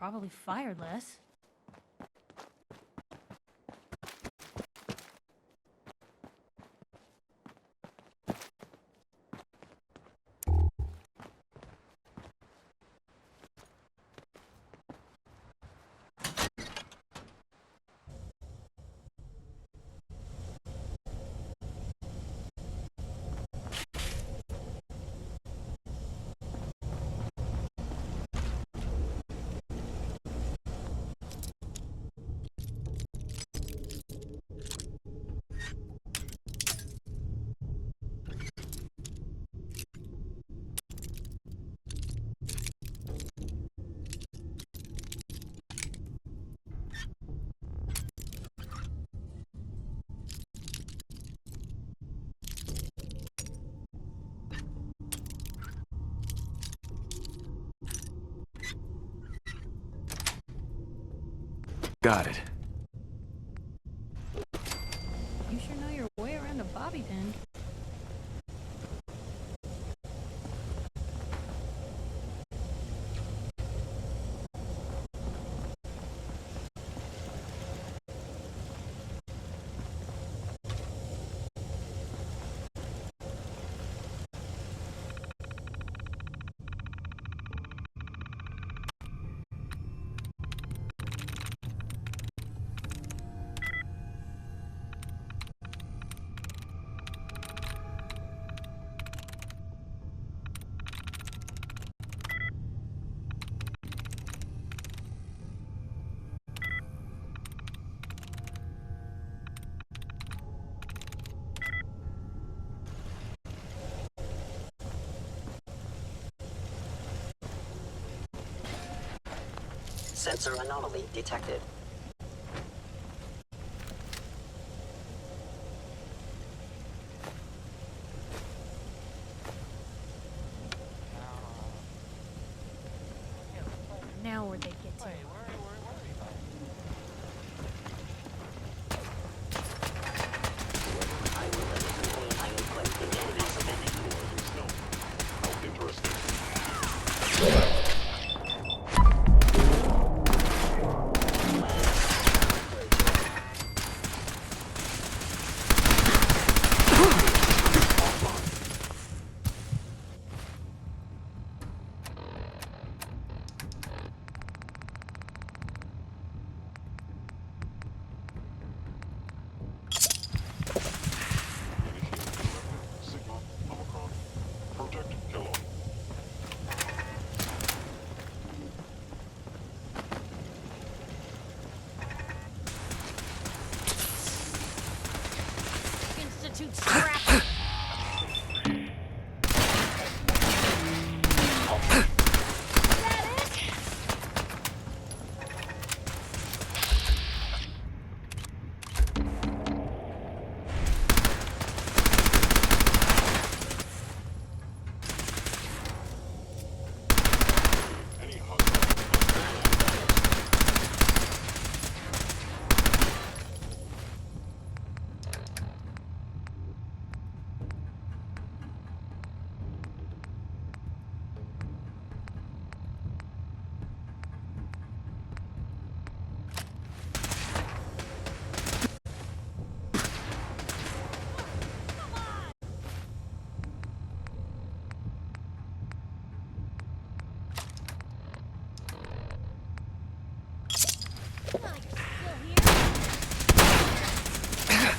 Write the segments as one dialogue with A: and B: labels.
A: Probably fired less.
B: Got it.
A: You sure know your way around a bobby pin.
C: Sensor anomaly detected.
A: Now where'd they get to?
C: I will let it contain my input in advance of any.
D: How interesting. Sigma, Omicron. Protect Kellogg.
A: Institute scrap.
D: Any hostile.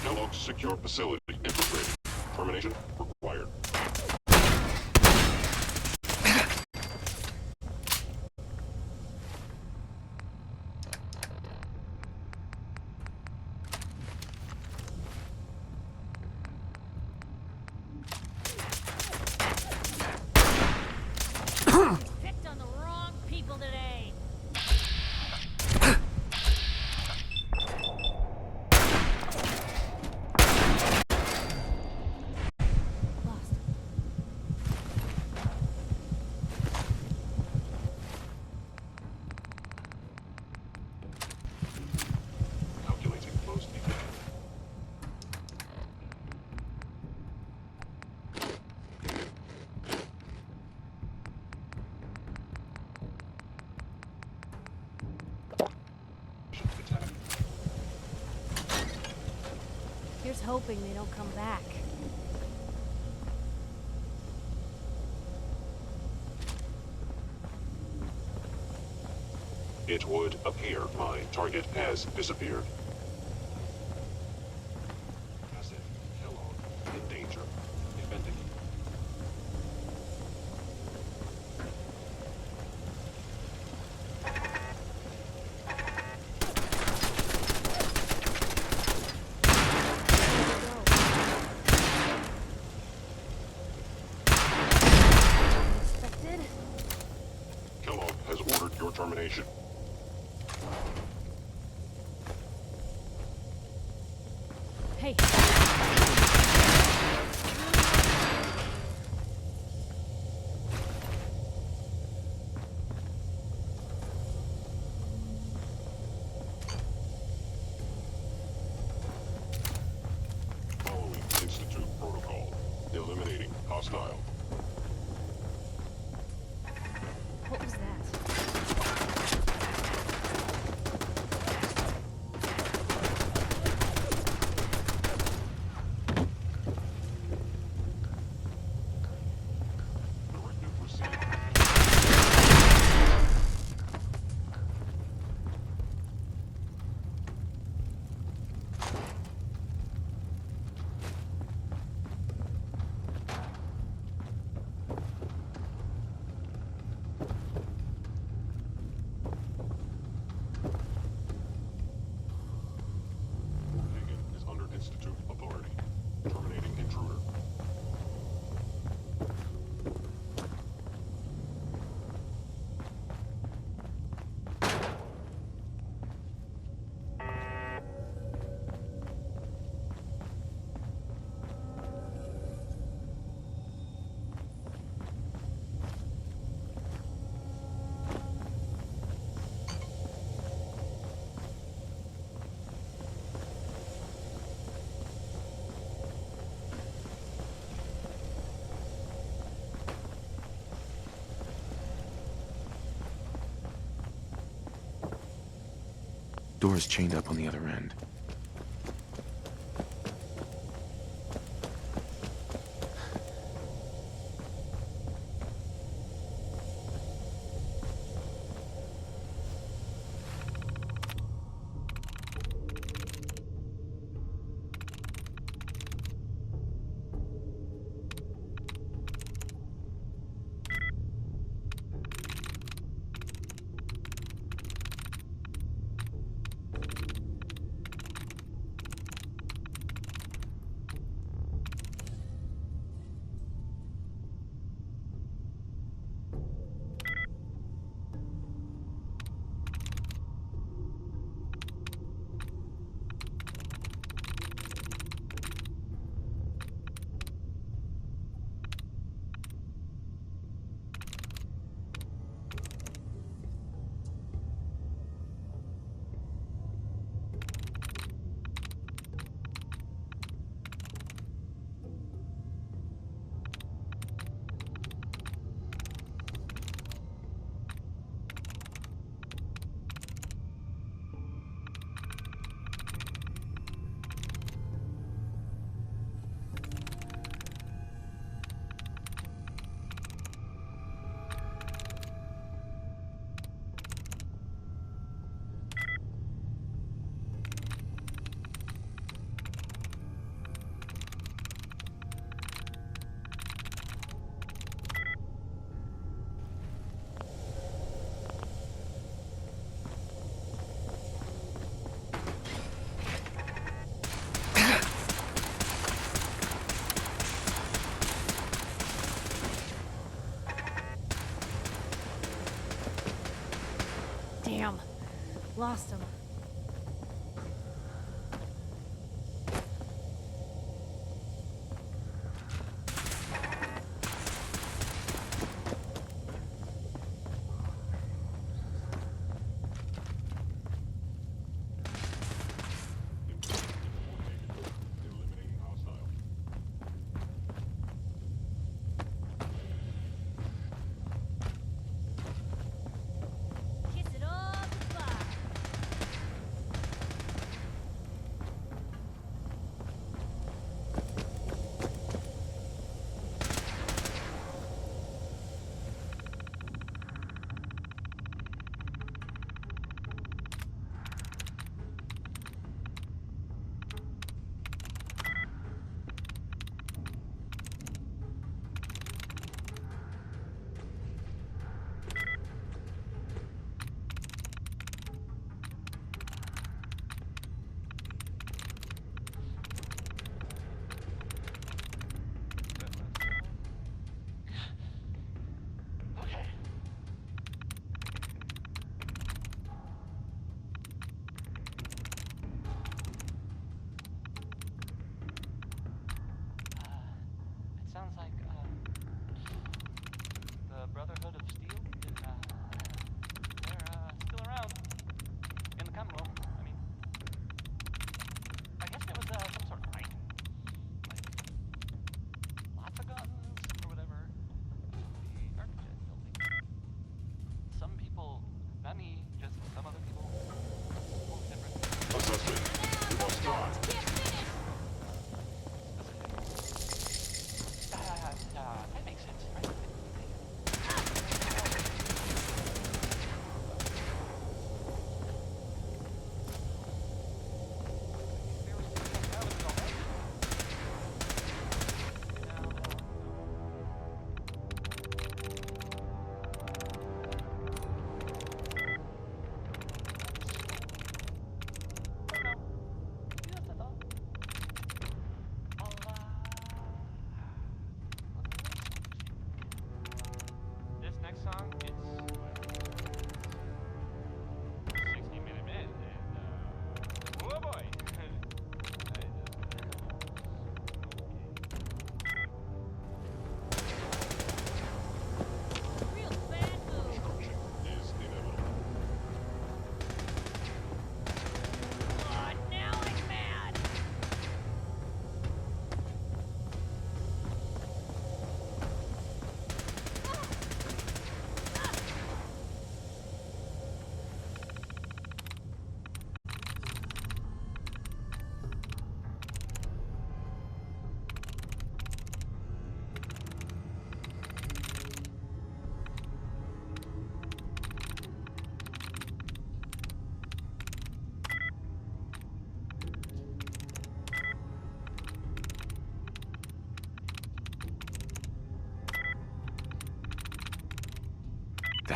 D: Kellogg's secure facility infiltrated. Termination required.
A: Picked on the wrong people today. Here's hoping they don't come back.
D: It would appear my target has disappeared. Asset Kellogg in danger. Defending.
A: Expected?
D: Kellogg has ordered your termination.
A: Hey.
D: Following Institute protocol. Eliminating hostile.
A: What was that?
D: Directive received. Hagen is under Institute authority. Terminating intruder.
B: Door's chained up on the other end.
A: Damn. Lost him.
D: Eliminating hostile.
A: Kiss it all goodbye.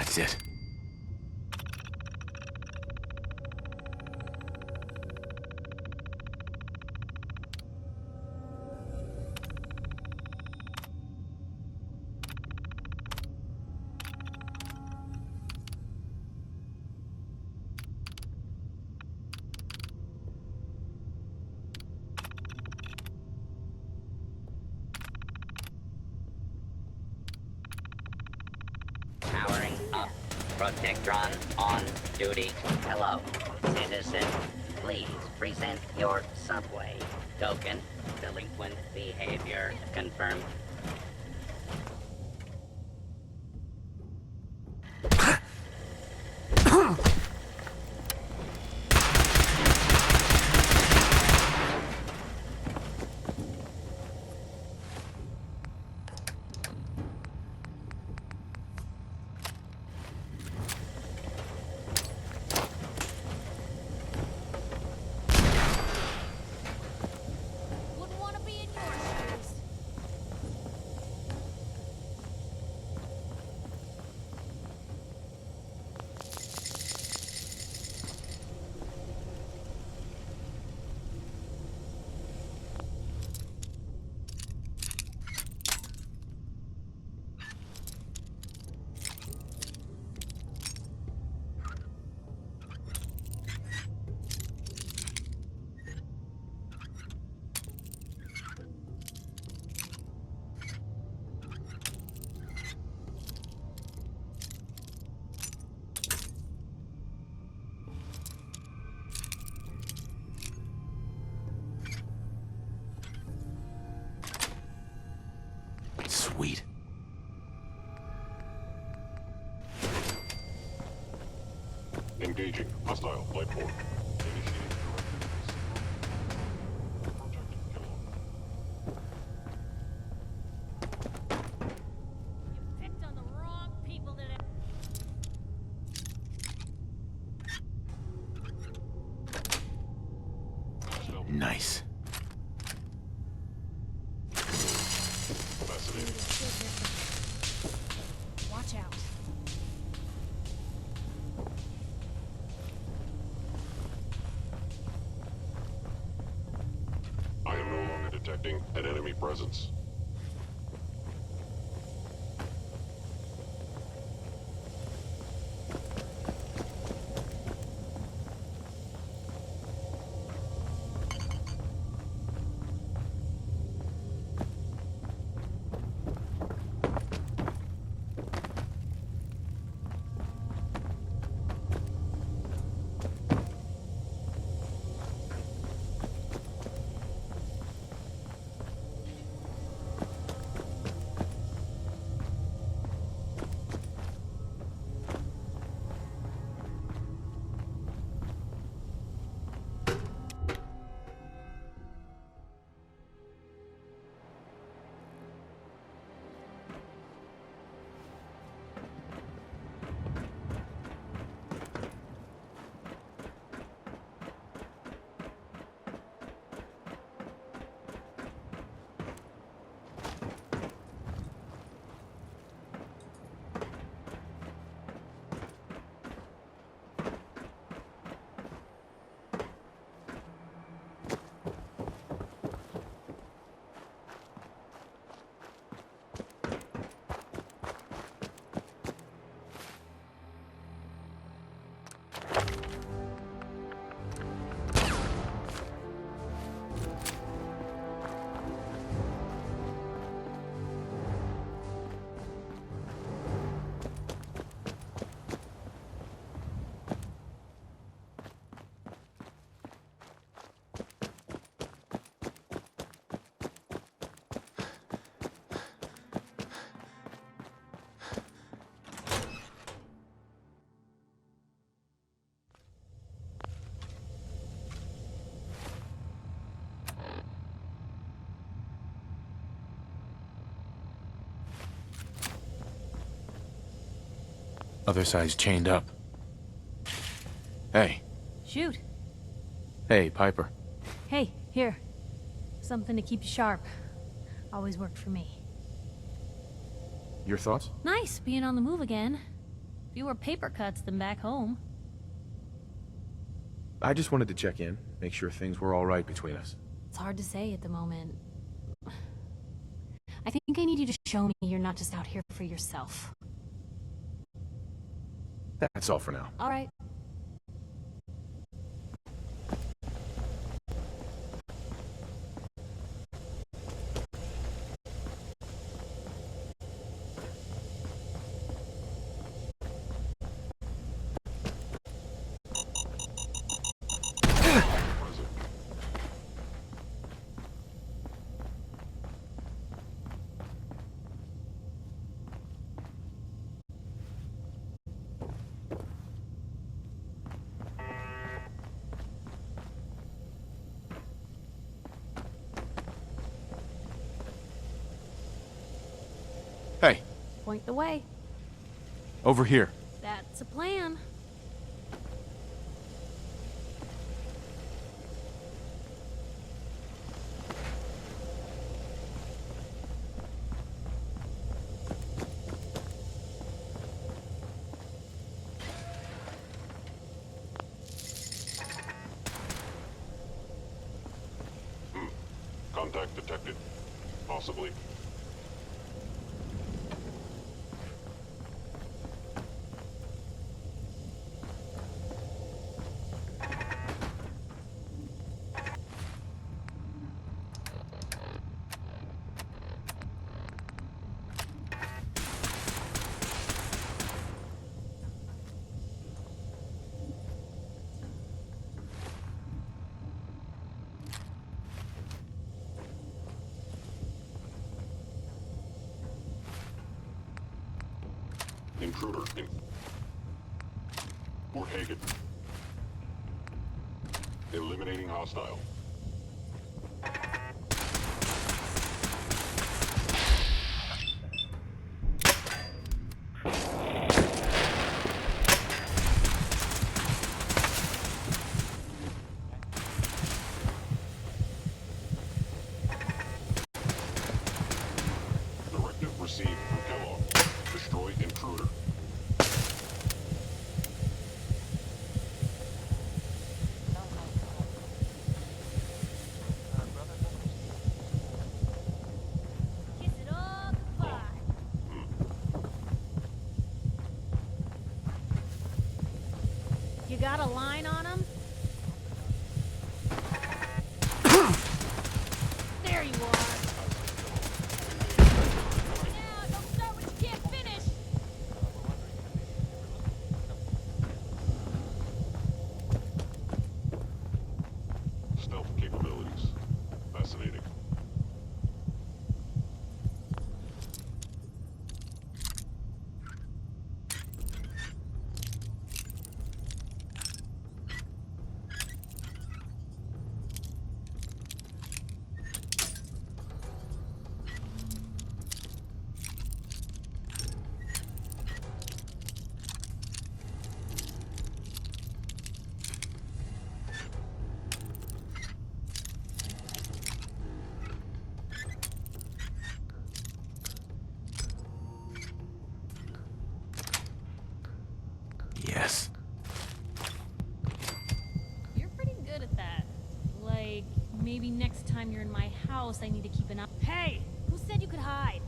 B: That's it.
C: Powering up. Protectron on duty. Hello, citizen. Please present your subway token. Delinquent behavior confirmed.
A: Wouldn't want to be in your shoes.
B: Sweet.
D: Engaging hostile life form. Initiating directive. Protect Kellogg.
A: You picked on the wrong people today.
D: Stealth.
B: Nice.
D: Fascinating.
A: Watch out.
D: I am no longer detecting an enemy presence.
B: Other side's chained up. Hey.
A: Shoot.
B: Hey, Piper.
A: Hey, here. Something to keep you sharp. Always worked for me.
B: Your thoughts?
A: Nice being on the move again. Fewer paper cuts than back home.
B: I just wanted to check in, make sure things were all right between us.
A: It's hard to say at the moment. I think I need you to show me you're not just out here for yourself.
B: That's all for now.
A: All right.
B: Hey,
A: Point the way.
B: over here.
A: That's a plan.
D: Contact detected. Possibly. Intruder in. Fort Hagen. Eliminating hostile. Directive received from Kellogg. Destroy intruder.
A: Kiss it all goodbye. You got a line on him? There you are. Now, don't start what you can't finish.
D: Stealth capabilities. Fascinating.
B: Yes.
A: You're pretty good at that. Like, maybe next time you're in my house, I need to keep an eye. Hey! Who said you could hide?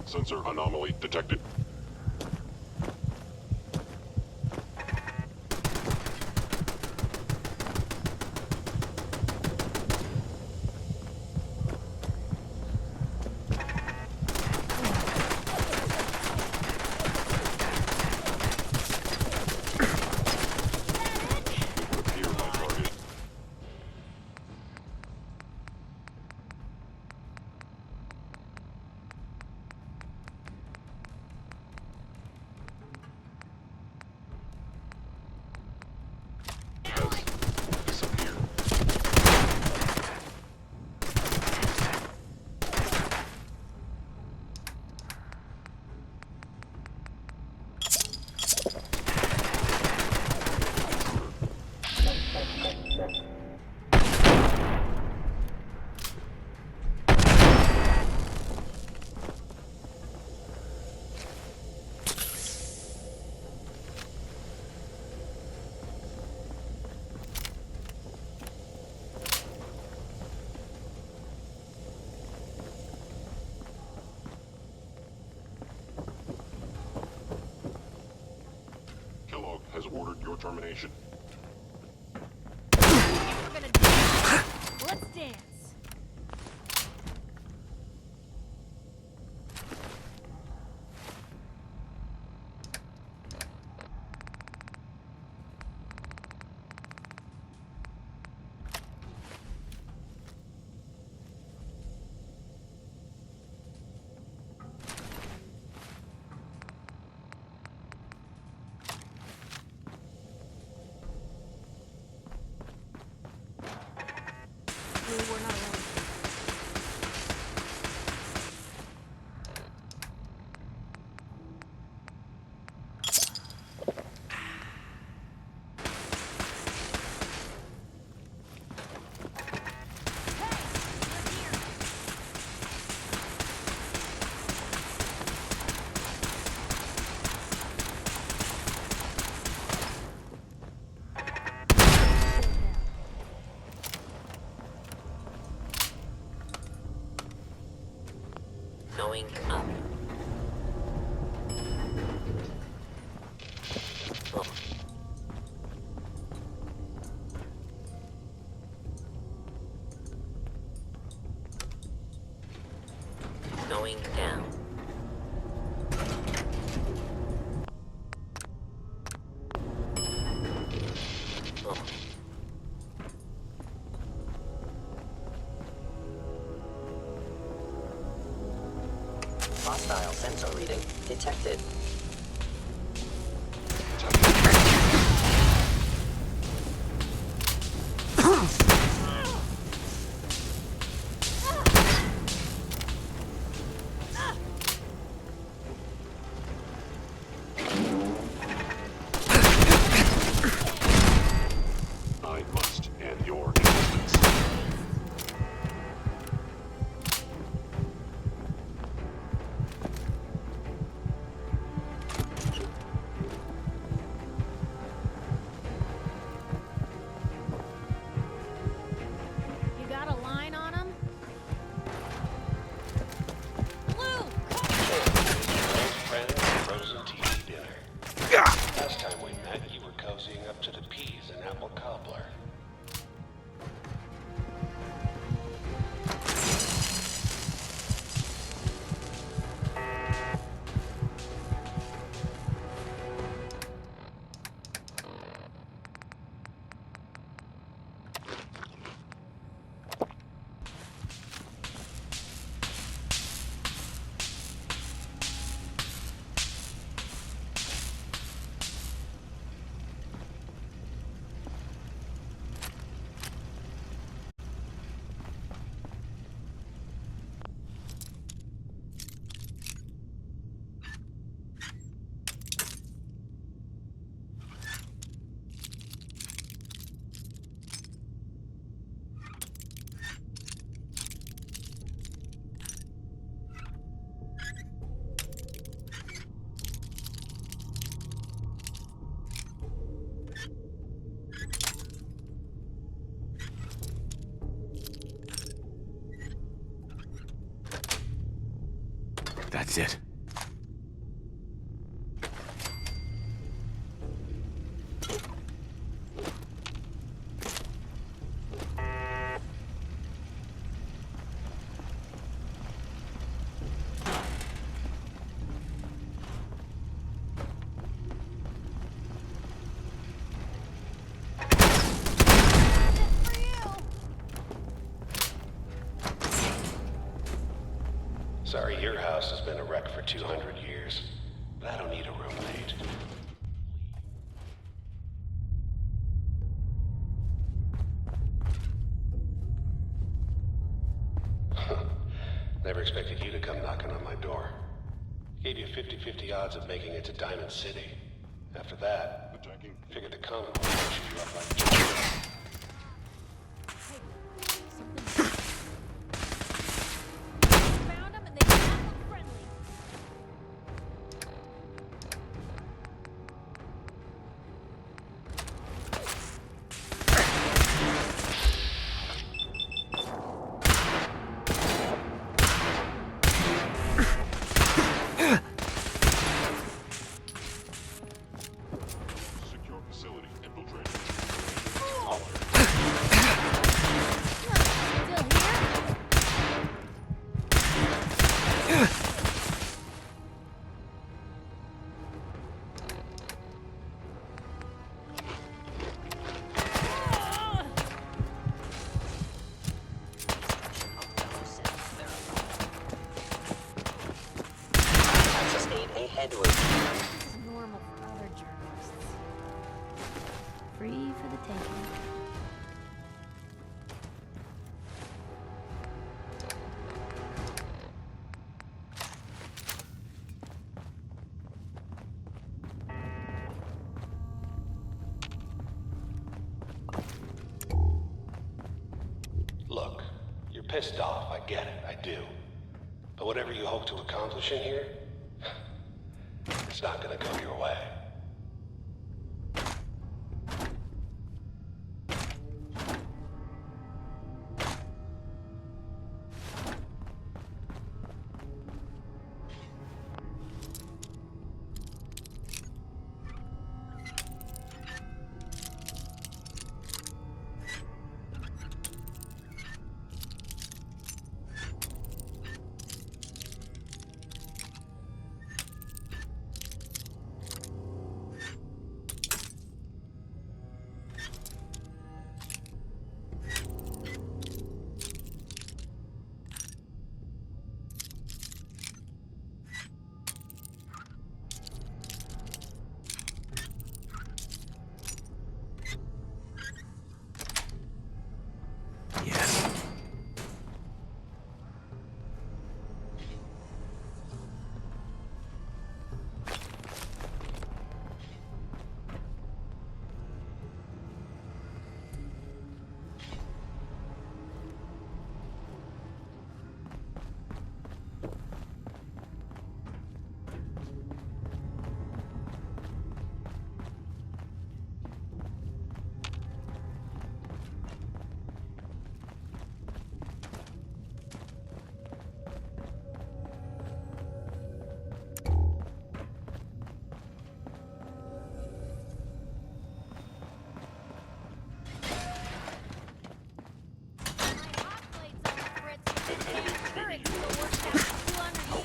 D: Sensor anomaly detected. termination.
A: We're gonna dance. Let's dance. We're not alone.
C: Going up. Oh. Going down. Oh. Hostile sensor reading detected.
D: I must end your existence.
A: You got a line on him? Blue!
E: Friends, frozen TV dinner. Last time we met, you were cozying up to the peas and apple cobbler.
B: That's it.
E: Sorry, your house has been a wreck for 200 years. But I don't need a roommate. Never expected you to come knocking on my door. Gave you 50-50 odds of making it to Diamond City. After that,
D: Attacking.
E: figured the Commonwealth would shoot you up like Joe.
A: Found them and they did not look friendly.
D: Secure facility.
C: Edward.
A: This is normal for other journalists. Free for the taking.
E: Look, you're pissed off, I get it, I do. But whatever you hope to accomplish in here, it's not gonna go your way.
B: Yes.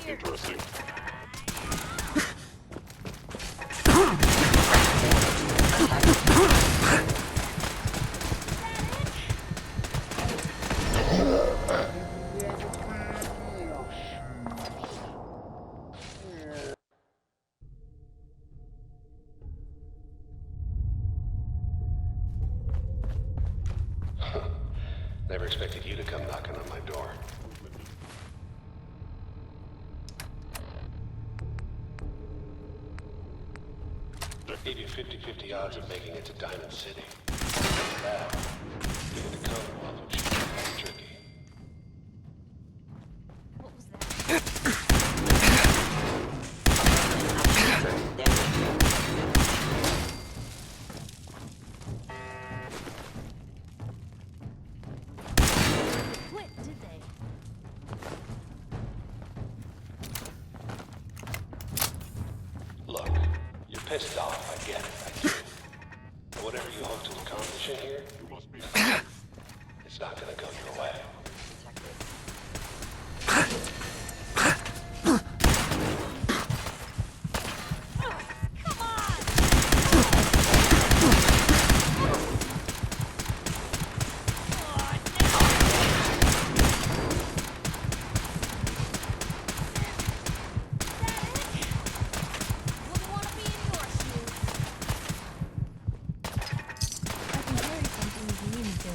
D: Interesting.
E: Never expected you to come knocking on my door. Gave you 50-50 odds of making it to Diamond City. Now, getting the Commonwealth, which is kind of tricky.
A: What was that? Quit, did they?
E: Look, you're pissed off, I get it, I do. But whatever you hope to accomplish in here,
D: You must be.
E: it's not gonna go your way.
A: Come on! Wouldn't want to be in your shoes. I can carry something if you need me to.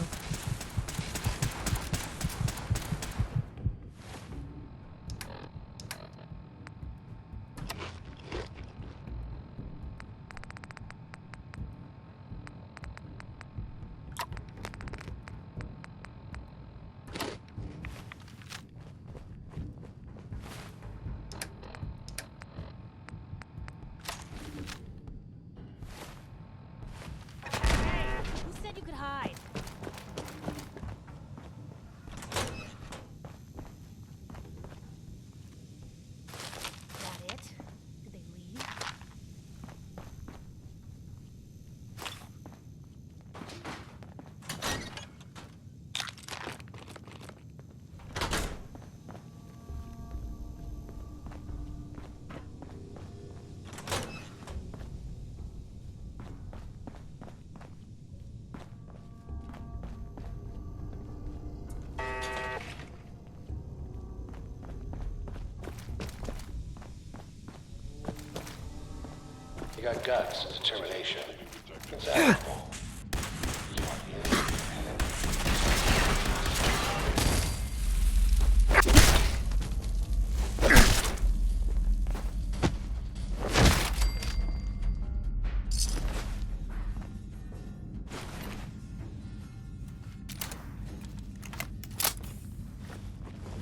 E: You got guts and determination. It's admirable. You are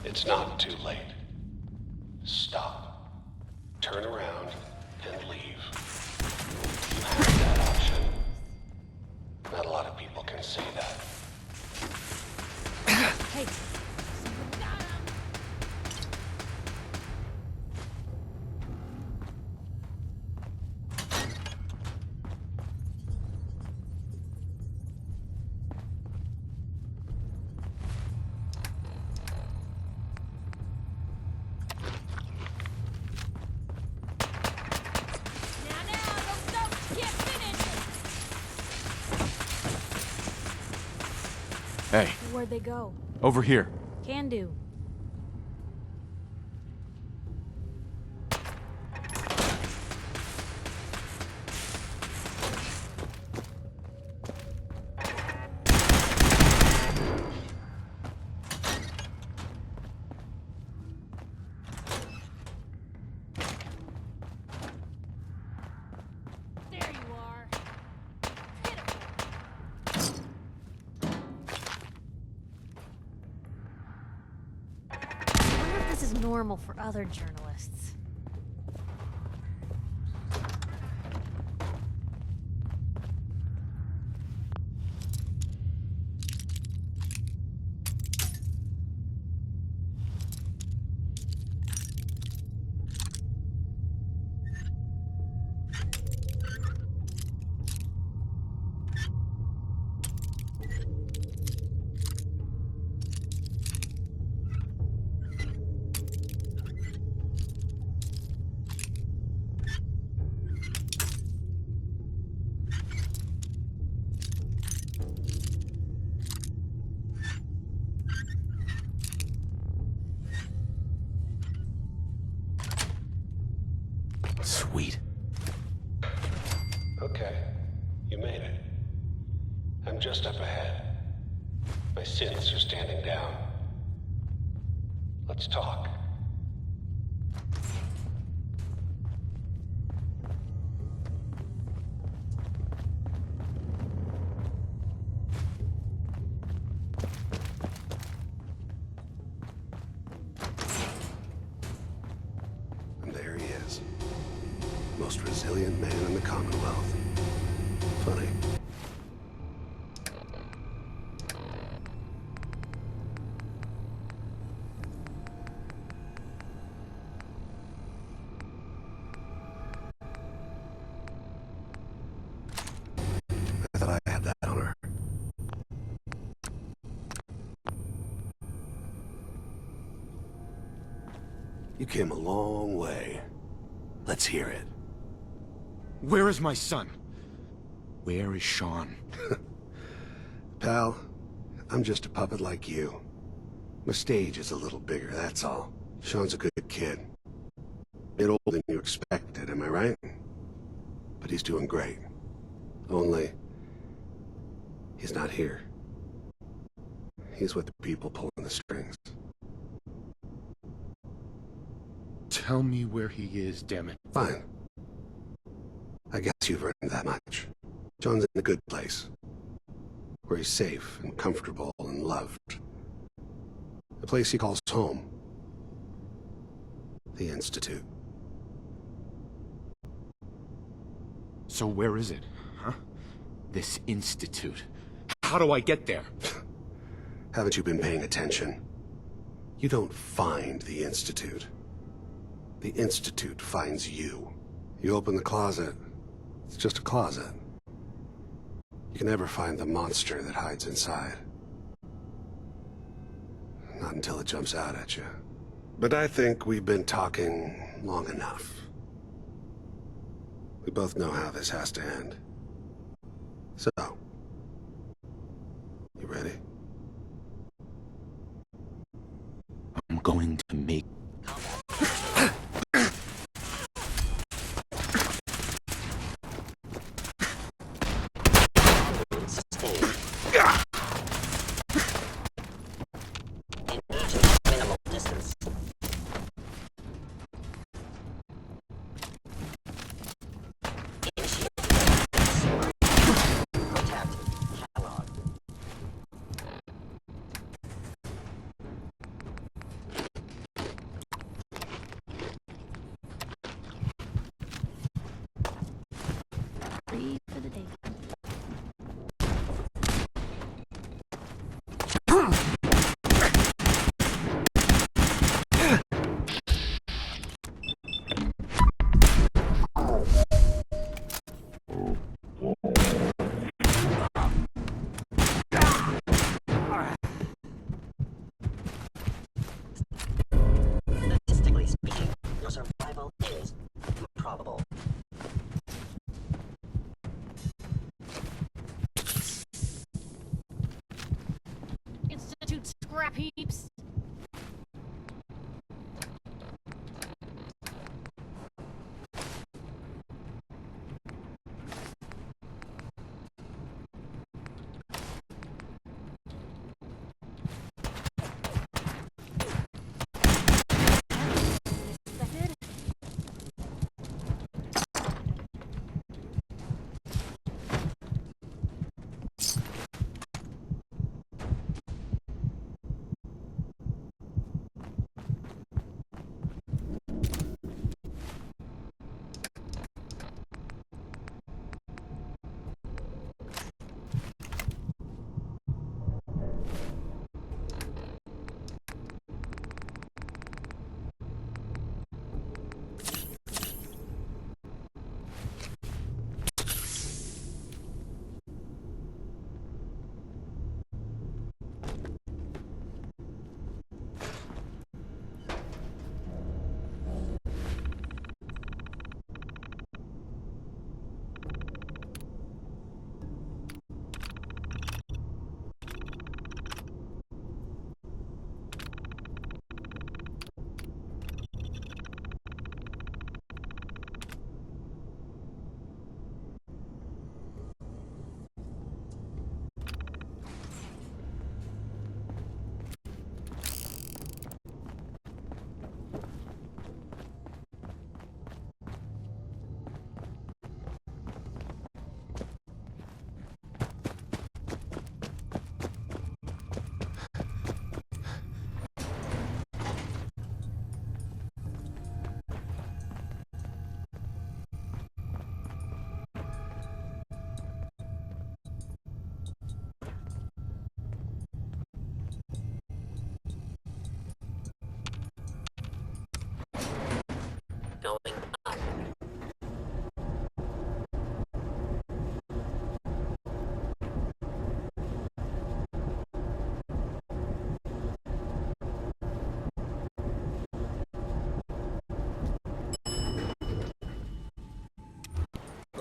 E: in. It's not too late. Stop. Turn around and leave. You have that option. Not a lot of people can say that.
A: Hey.
B: Hey,
A: Where'd they go?
B: over here.
A: Can do. There you are. I wonder if this is normal for other journalists.
B: Sweet.
E: Okay. You made it. I'm just up ahead. My sins are standing down. Let's talk. And there he is. Most resilient man in the Commonwealth. Funny. I thought I had that honor. You came a long way. Let's hear it.
B: Where is my son? Where is Sean?
E: Pal, I'm just a puppet like you. My stage is a little bigger, that's all. Sean's a good kid. A bit older than you expected, am I right? But he's doing great. Only, he's not here. He's with the people pulling the strings.
B: Tell me where he is, damn it.
E: Fine. I guess you've earned that much. John's in a good place. Where he's safe and comfortable and loved. A place he calls home. The Institute.
B: So where is it, huh? This institute. How do I get there?
E: Haven't you been paying attention? You don't find the Institute. The Institute finds you. You open the closet, it's just a closet. You can never find the monster that hides inside. Not until it jumps out at you. But I think we've been talking long enough. We both know how this has to end. So, you ready?
B: I'm going to make...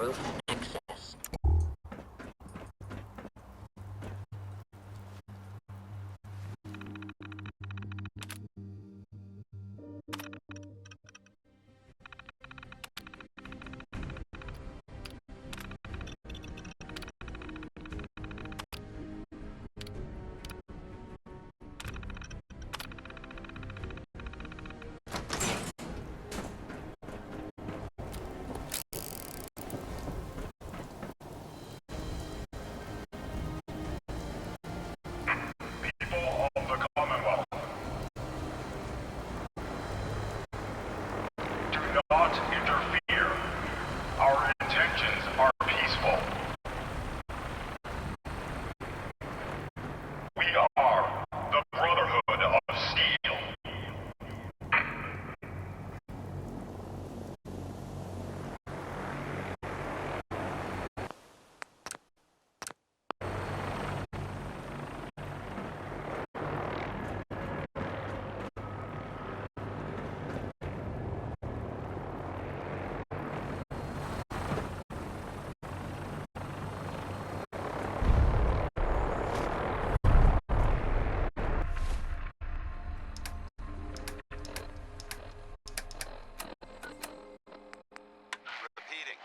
C: Roof access.
F: People of the Commonwealth, do not interfere. Our intentions are peaceful. We are the Brotherhood of Steel.
G: Repeating.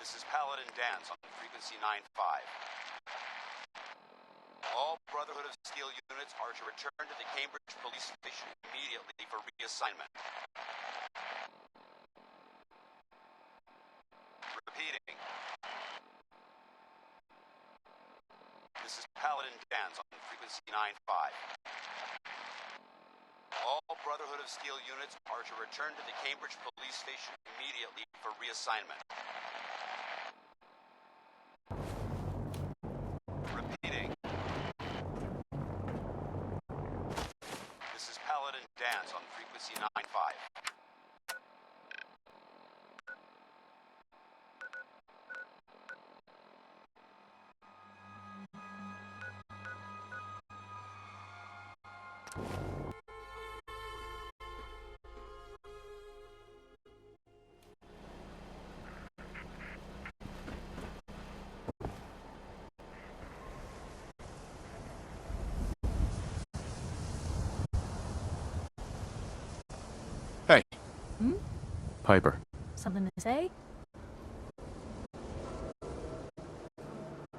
G: This is Paladin Dance on frequency 9-5. All Brotherhood of Steel units are to return to the Cambridge police station immediately for reassignment. Repeating. This is Paladin Dance on frequency 9-5. All Brotherhood of Steel units are to return to the Cambridge police station immediately for reassignment. Repeating. This is Paladin Dance on frequency 9-5.
B: Hey.
A: Hmm?
B: Piper.
A: Something to say?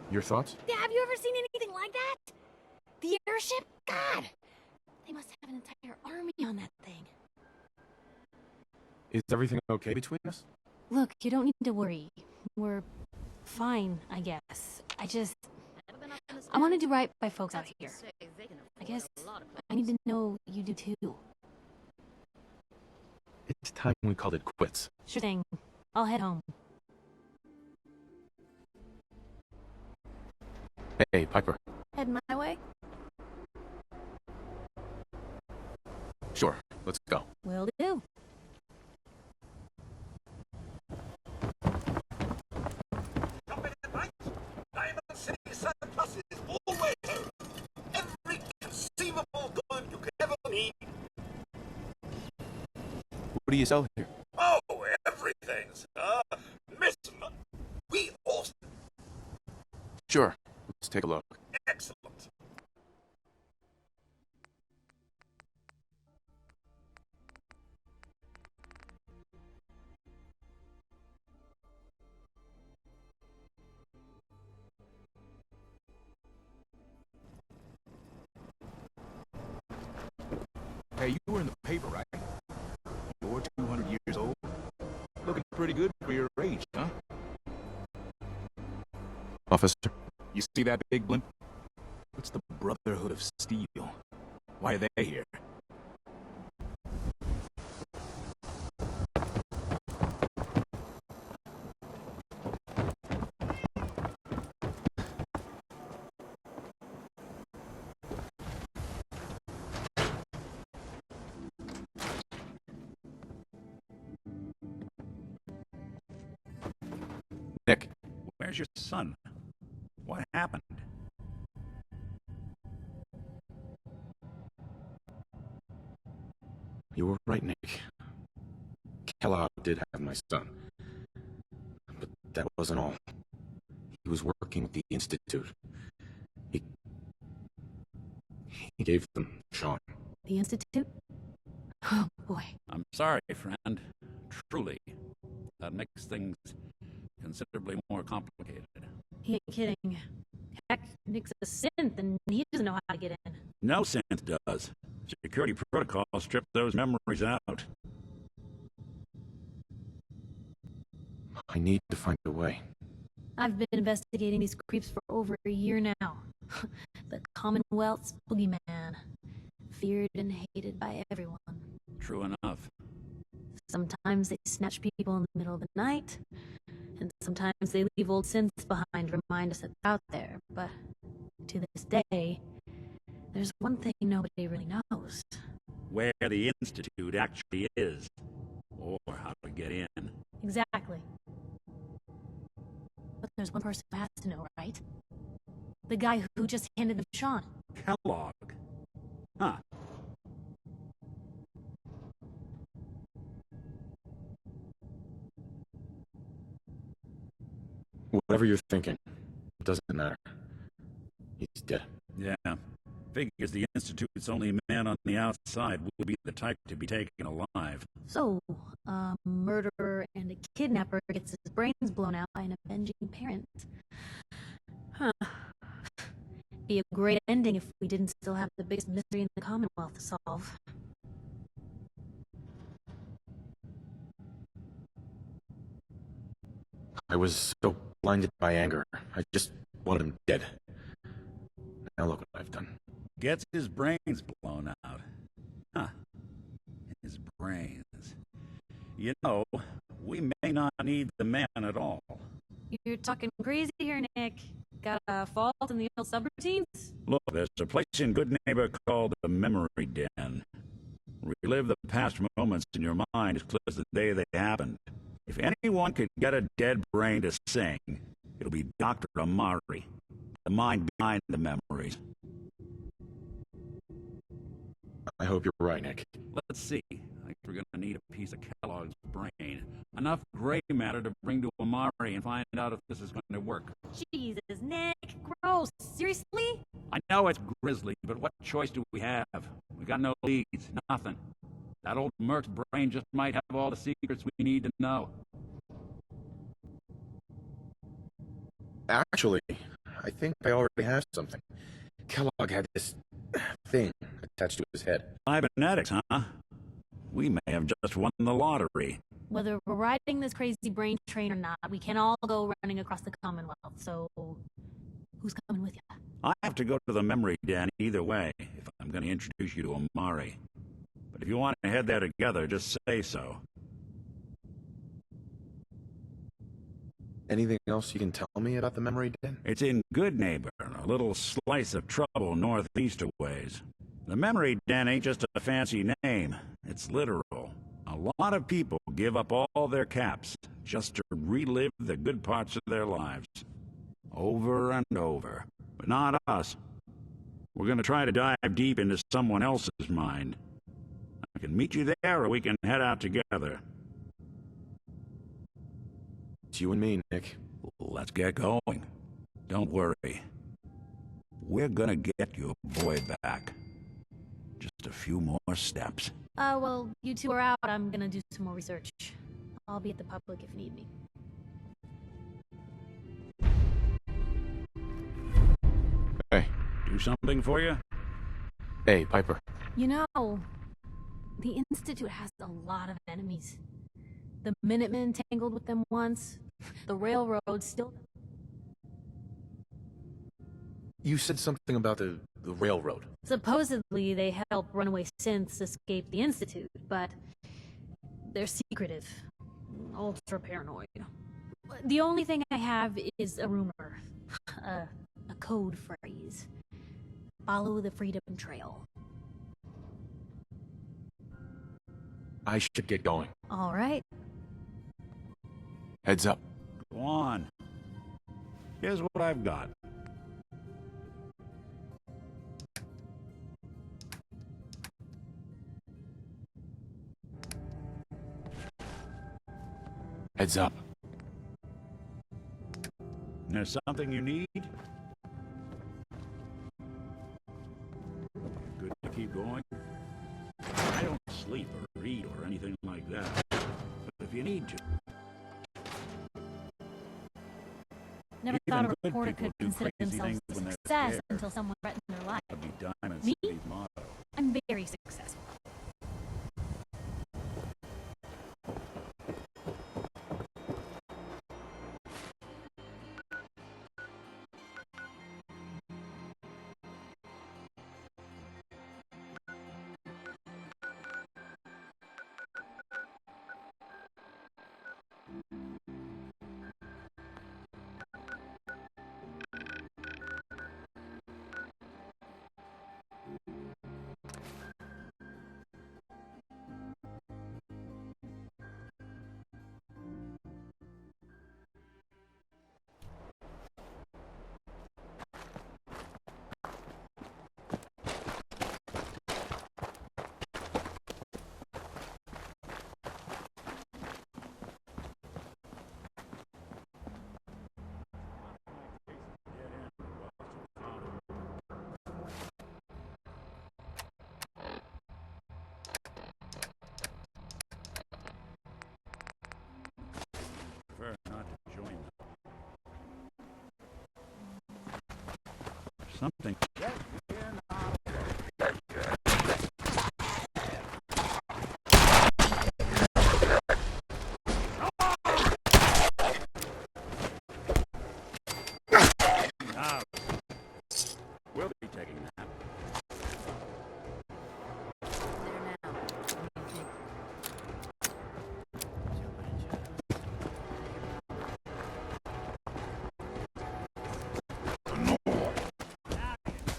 B: Your thoughts?
A: Yeah, have you ever seen anything like that? The airship? God! They must have an entire army on that thing.
B: Is everything okay between us?
A: Look, you don't need to worry. We're fine, I guess. I want to do right by folks out here. I guess I need to know you do too.
B: It's time we called it quits.
A: Sure thing. I'll head home.
B: Hey, Piper.
A: Head my way?
B: Sure, let's go.
A: Will do.
H: Company Bank, Diamond City surplus is always there. Every conceivable good you could ever need.
B: What do you sell here?
H: Oh, everything, sir. Miss, we also
B: Sure, let's take a look.
H: excellent.
I: Hey, you were in the paper, right? You're 200 years old? Looking pretty good for your age, huh?
B: Officer.
I: You see that big blimp? It's the Brotherhood of Steel. Why are they here?
B: Nick.
I: Where's your son? What happened?
B: You were right, Nick. Kellogg did have my son. But that wasn't all. He was working at the Institute. He gave them Sean.
A: The Institute? Oh, boy.
J: I'm sorry, friend. Truly. That makes things considerably more complicated.
A: He ain't kidding. Heck, Nick's a synth and he doesn't know how to get in.
J: No synth does. Security protocols strip those memories out.
B: I need to find a way.
A: I've been investigating these creeps for over a year now. The Commonwealth's boogeyman. Feared and hated by everyone.
J: True enough.
A: Sometimes they snatch people in the middle of the night, and sometimes they leave old synths behind to remind us that they're out there. But to this day, there's one thing nobody really knows.
J: Where the Institute actually is. Or how to get in.
A: Exactly. But there's one person who has to know, right? The guy who just handed them Sean.
J: Kellogg. Huh.
B: Whatever you're thinking, it doesn't matter. He's dead.
J: Yeah. Figures the Institute's only man on the outside would be the type to be taken alive.
A: So, a murderer and a kidnapper gets his brains blown out by an avenging parent. Huh. Be a great ending if we didn't still have the biggest mystery in the Commonwealth to solve.
B: I was so blinded by anger. I just wanted him dead. Now look what I've done.
J: Gets his brains blown out. Huh. His brains. You know, we may not need the man at all.
A: You're talking crazy here, Nick. Got a fault in the old subroutines?
J: Look, there's a place in Good Neighbor called the Memory Den. Relive the past moments in your mind as clear as the day they happened. If anyone could get a dead brain to sing, it'll be Dr. Amari, the mind behind the memories.
B: I hope you're right, Nick.
J: Let's see. I think we're gonna need a piece of Kellogg's brain. Enough gray matter to bring to Amari and find out if this is going to work.
A: Jesus, Nick, gross. Seriously?
J: I know it's grisly, but what choice do we have? We got no leads, nothing. That old Merc's brain just might have all the secrets we need to know.
B: Actually, I think I already have something. Kellogg had this thing attached to his head.
J: Cybernetics, huh? We may have just won the lottery.
A: Whether we're riding this crazy brain train or not, we can all go running across the Commonwealth, so who's coming with you?
J: I have to go to the memory den either way, if I'm going to introduce you to Amari. But if you want to head there together, just say so.
B: Anything else you can tell me about the memory den?
J: It's in Good Neighbor, a little slice of trouble northeast a ways. The memory den ain't just a fancy name, it's literal. A lot of people give up all their caps just to relive the good parts of their lives. Over and over. But not us. We're gonna try to dive deep into someone else's mind. I can meet you there, or we can head out together.
B: It's you and me, Nick.
J: Let's get going. Don't worry. We're gonna get your boy back. Just a few more steps.
A: Well, you two are out. I'm gonna do some more research. I'll be at the public if you need me.
B: Hey.
J: Do something for you?
B: Hey, Piper.
A: You know, the Institute has a lot of enemies. The Minutemen tangled with them once. The Railroad still...
B: You said something about the railroad.
A: Supposedly, they help runaway synths escape the Institute, but they're secretive. Ultra paranoid. The only thing I have is a rumor. A code phrase. Follow the Freedom Trail.
B: I should get going.
A: All right.
B: Heads up.
J: Go on. Here's what I've got.
B: Heads up.
J: There's something you need? Good to keep going? I don't sleep or eat or anything like that. But if you need to...
A: Never
J: Even
A: thought a
J: good
A: reporter
J: people
A: could
J: do
A: consider
J: crazy
A: themselves
J: things
A: a
J: when they're
A: success
J: scared.
A: until someone threatened their life.
J: That'd be Diamond
A: Me?
J: City's motto.
A: I'm very successful.
J: Prefer not to join them. Something. Now, we'll be taking that.
A: There now. What do you think?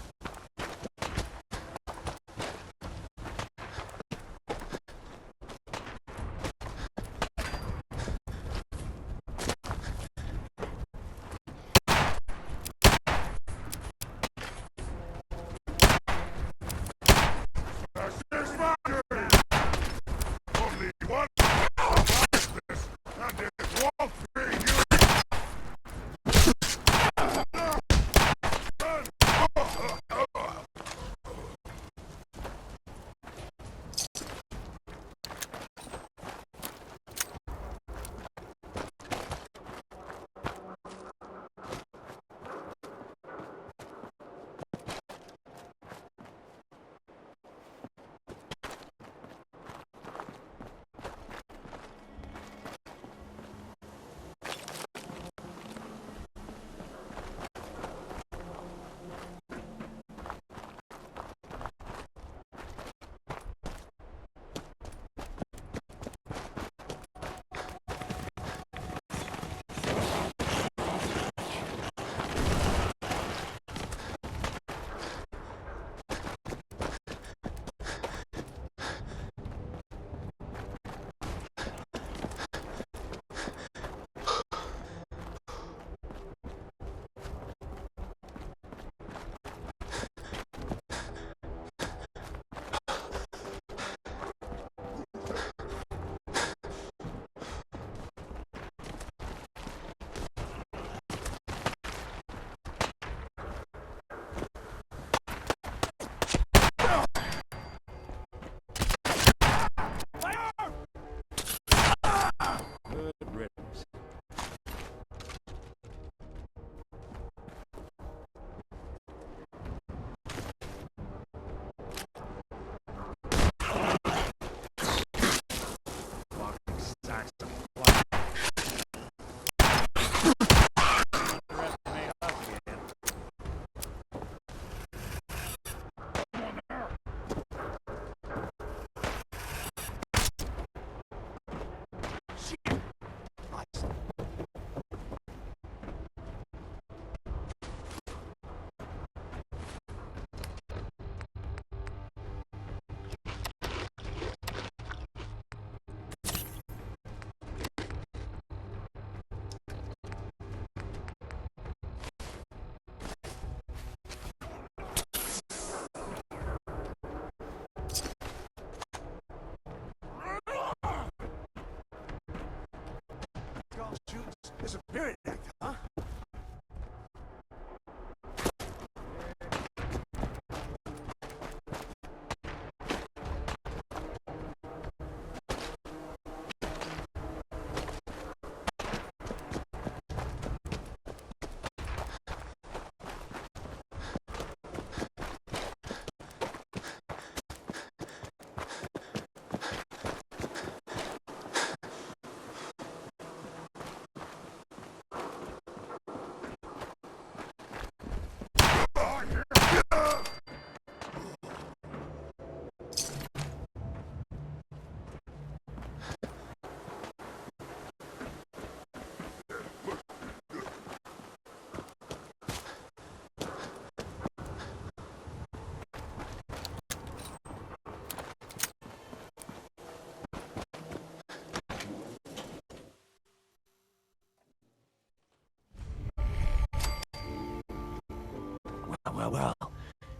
K: Well,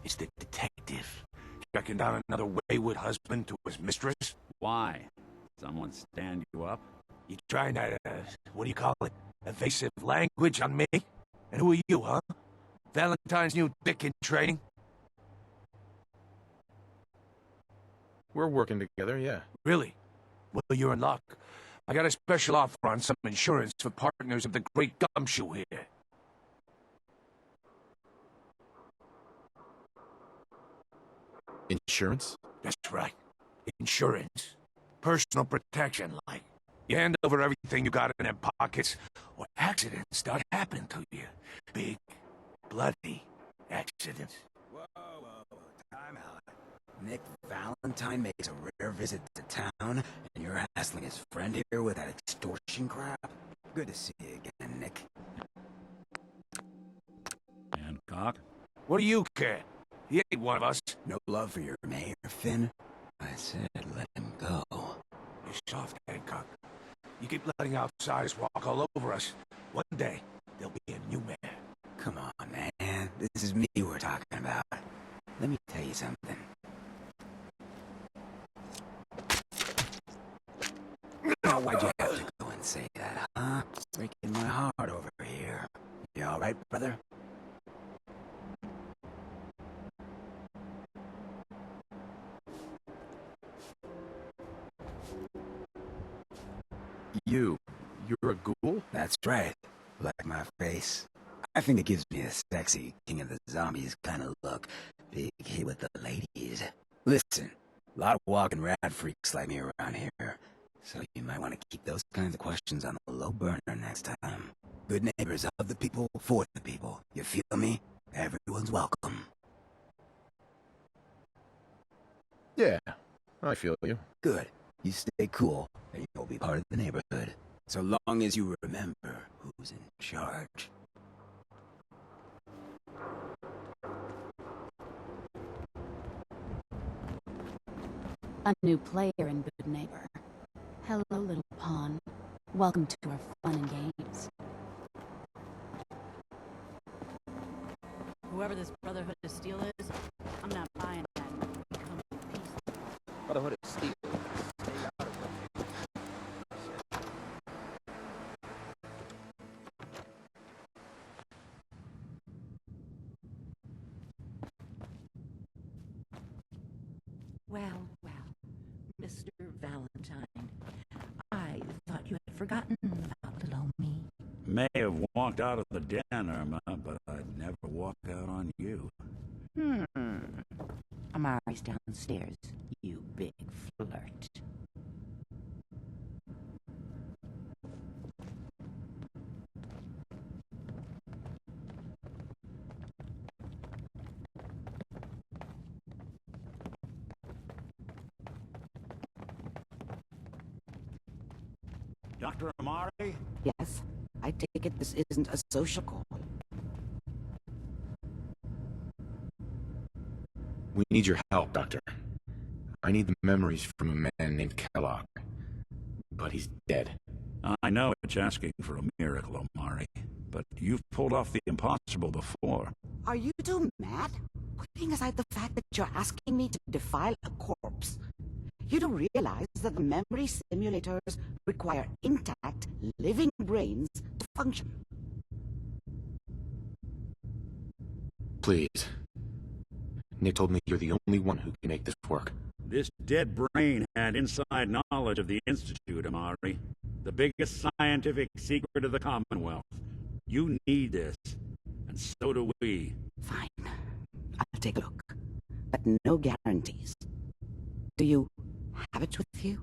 K: it's the detective. Tracking down another wayward husband to his mistress.
J: Why? Someone stand you up?
K: You trying that, what do you call it? Evasive language on me? And who are you, huh? Valentine's new dick in training?
B: We're working together, yeah.
K: Really? Well, you're in luck. I got a special offer on some insurance for partners of the Great Gumshoe here.
B: Insurance?
K: That's right. Insurance. Personal protection, like. You hand over everything you got in them pockets, or accidents start happening to you. Big, bloody accidents.
L: Whoa, time out. Nick Valentine makes a rare visit to town, and you're hassling his friend here with that extortion crap? Good to see you again, Nick.
J: Hancock?
K: What do you care? He ain't one of us.
L: No love for your mayor, Finn? I said let him go.
K: You're soft, Hancock. You keep letting outsiders walk all over us. One day, there'll be a new mayor.
L: Come on, man. This is me we're talking about. Let me tell you something. Now, why'd you have to go and say that, huh? Breaking my heart over here. You alright, brother?
B: You're a ghoul?
L: That's right. Like my face. I think it gives me a sexy King of the Zombies kind of look. Big hit with the ladies. Listen, a lot of walking rat freaks like me around here. So you might want to keep those kinds of questions on the low burner next time. Good neighbors of the people, for the people. You feel me? Everyone's welcome.
B: Yeah, I feel you.
L: Good. You stay cool, and you'll be part of the neighborhood. So long as you remember who's in charge.
M: A new player and good neighbor. Hello, little pawn. Welcome to our fun and games.
A: Whoever this Brotherhood of Steel is, I'm not buying that. Become peace.
B: Brotherhood of Steel.
N: Well, Mr. Valentine, I thought you had forgotten about little old me.
J: May have walked out of the den, Irma, but I'd never walk out on you.
N: Amari's downstairs, you big flirt.
J: Dr. Amari?
N: Yes, I take it this isn't a social call.
B: We need your help, Doctor. I need the memories from a man named Kellogg. But he's dead.
J: I know it's asking for a miracle, Amari, but you've pulled off the impossible before.
N: Are you two mad? Putting aside the fact that you're asking me to defile a corpse, you don't realize that the memory simulators require intact, living brains to function.
B: Please. Nick told me you're the only one who can make this work.
J: This dead brain had inside knowledge of the Institute, Amari. The biggest scientific secret of the Commonwealth. You need this, and so do we.
N: Fine. I'll take a look. But no guarantees. Do you have it with you?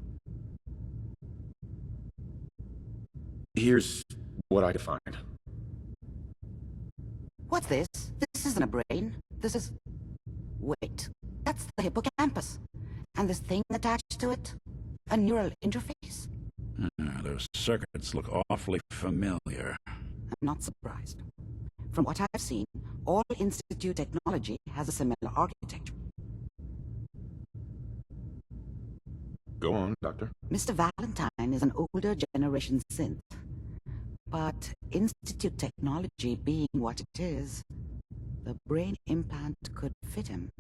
B: Here's what I defined.
N: What's this? This isn't a brain. This is... Wait. That's the hippocampus. And this thing attached to it? A neural interface?
J: Those circuits look awfully familiar.
N: I'm not surprised. From what I've seen, all Institute technology has a similar architecture.
B: Go on, Doctor.
N: Mr. Valentine is an older generation synth. But Institute technology being what it is, The brain implant could fit him,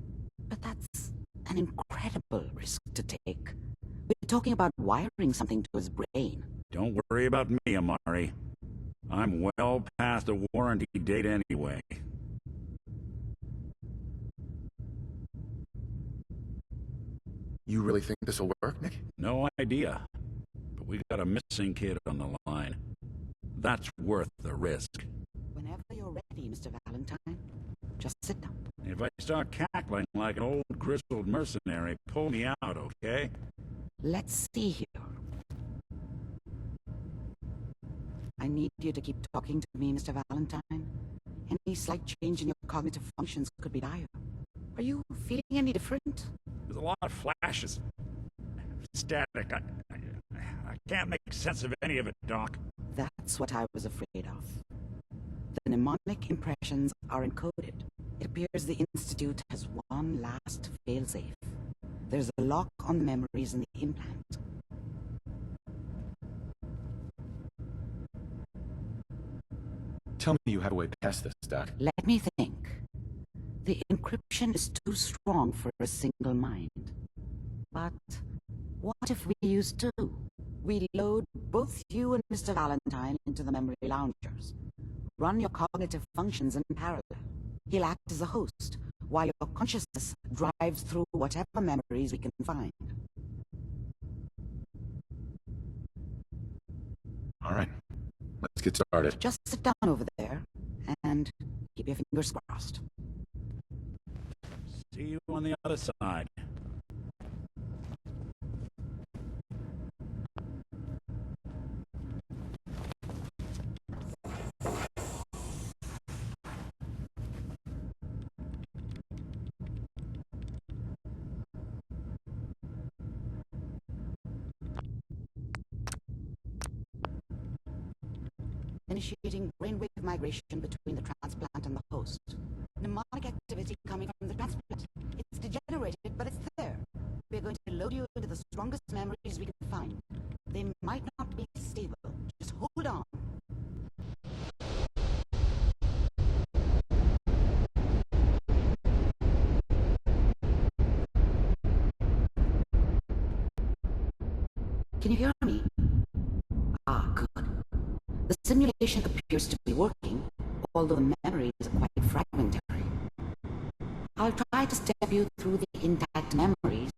N: but that's an incredible risk to take. We're talking about wiring something to his brain.
J: Don't worry about me, Amari. I'm well past the warranty date anyway.
B: You really think this'll work, Nick?
J: No idea. But we got a missing kid on the line. That's worth the risk.
N: Whenever you're ready, Mr. Valentine, just sit down.
J: If I start cackling like an old grizzled mercenary, pull me out, okay?
N: Let's see here. I need you to keep talking to me, Mr. Valentine. Any slight change in your cognitive functions could be dire. Are you feeling any different?
J: There's a lot of flashes. Static. I can't make sense of any of it, Doc.
N: That's what I was afraid of. The mnemonic impressions are encoded. It appears the Institute has one last failsafe. There's a lock on the memories in the implant.
B: Tell me you have a way past this, Doc.
N: Let me think. The encryption is too strong for a single mind. But what if we use two? We load both you and Mr. Valentine into the memory loungers. Run your cognitive functions in parallel. He'll act as a host, while your consciousness drives through whatever memories we can find.
B: All right. Let's get started.
N: Just sit down over there and keep your fingers crossed.
J: See you on the other side.
N: Initiating brainwave migration between the transplant and the host. Mnemonic activity coming from the transplant. It's degenerated, but it's there. We're going to load you into the strongest memories we can find. They might not be stable. Just hold on. Can you hear me? Ah, good. The simulation appears to be working, although the memories are quite fragmentary. I'll try to step you through the intact memories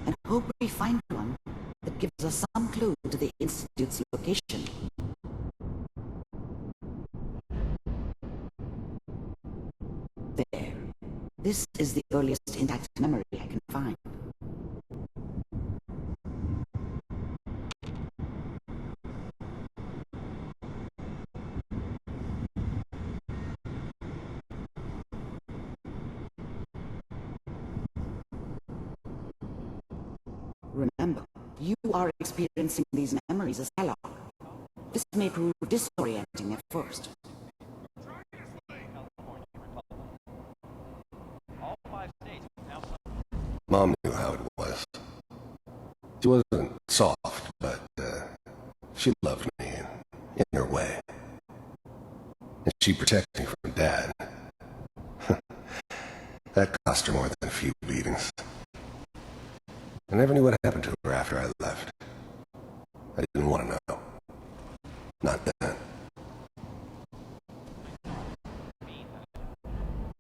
N: and hope we find one that gives us some clue to the Institute's location. There. This is the earliest intact memory I can find. Remember, you are experiencing these memories as Kellogg. This may prove disorienting at first.
E: Mom knew how it was. She wasn't soft, but she loved me in her way. And she protected me from Dad. That cost her more than a few beatings. I never knew what happened to her after I left. I didn't want to know. Not then.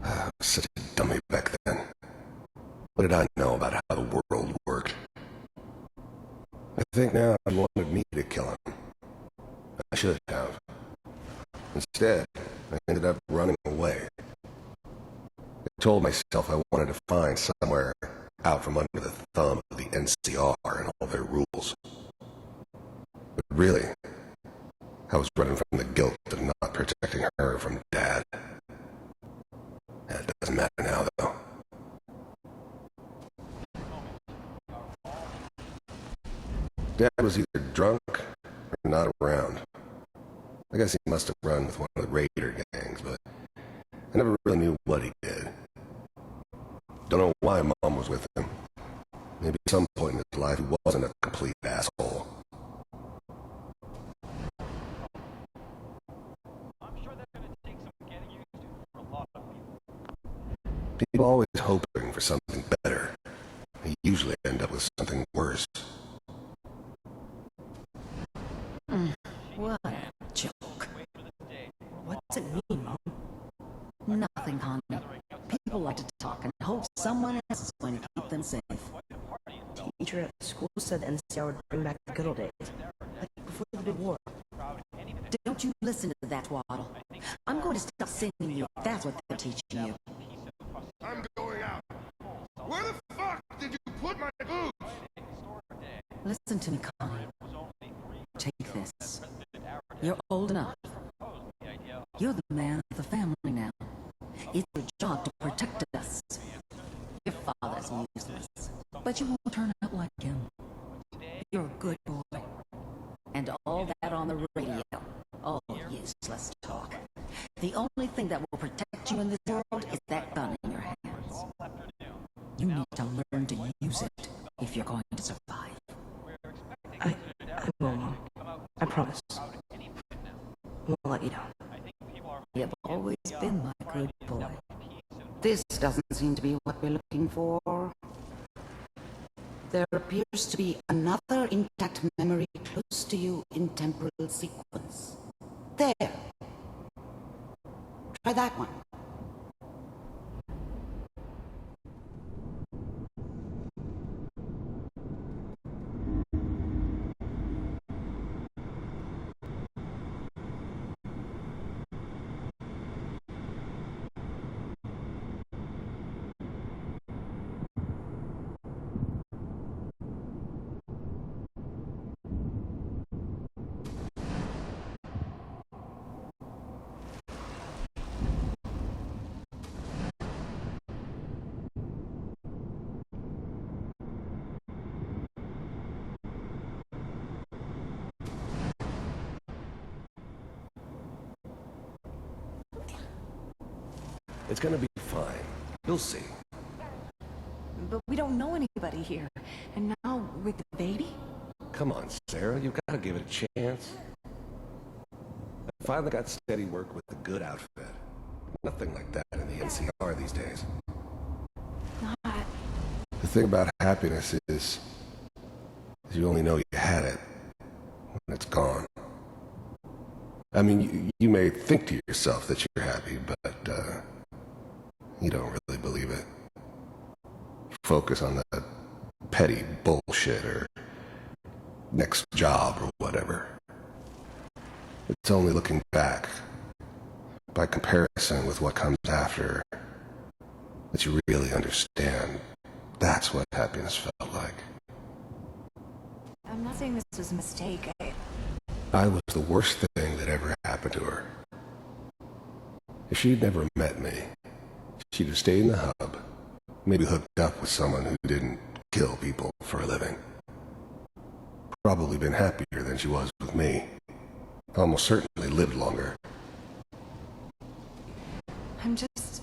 E: I was such a dummy back then. What did I know about how the world worked? I think now I wanted me to kill him. I should have. Instead, I ended up running away. I told myself I wanted to find somewhere out from under the thumb of the NCR and all their rules. But really, I was running from the guilt of not protecting her from Dad. That doesn't matter now, though. Dad was either drunk or not around. I guess he must have run with one of the Raider gangs, but I never really knew what he did. Don't know why Mom was with him. Maybe at some point in his life he wasn't a complete asshole.
G: I'm sure that's going to take some getting used to for a lot of people.
E: hoping for something better. I usually end up with something worse.
N: What a joke. What's it mean, Mom? Nothing, honey. People like to talk and hope someone else is going to keep them safe.
O: Teacher at school said the NCR would bring back the good old days, like before the big war.
N: Don't you listen to that twaddle. I'm going to stop singing you if that's what they're teaching you.
K: I'm going out. Where the fuck did you put my boots?
N: Listen to me, Connie. Take this. You're old enough. You're the man of the family now. It's your job to protect us. Your father's useless, but you won't turn out like him. You're a good boy. And all that on the radio, all useless talk. The only thing that will protect you in this world is that gun in your hands. You need to learn to use it if you're going to survive.
O: I will, Mom. I promise. Won't let you down.
N: You've always been my good boy. This doesn't seem to be what we're looking for. There appears to be another intact memory close to you in temporal sequence. There. Try that one.
E: It's gonna be fine. You'll see.
O: But we don't know anybody here. And now, with the baby?
E: Come on, Sarah, you gotta give it a chance. I finally got steady work with a good outfit. Nothing like that in the NCR these days. The thing about happiness is you only know you had it when it's gone. I mean, you may think to yourself that you're happy, but you don't really believe it. Focus on that petty bullshit or next job or whatever. It's only looking back, by comparison with what comes after, that you really understand. That's what happiness felt like.
O: I'm not saying this was a mistake.
E: I was the worst thing that ever happened to her. If she'd never met me, she'd have stayed in the hub, maybe hooked up with someone who didn't kill people for a living. Probably been happier than she was with me. Almost certainly lived longer.
O: I'm just...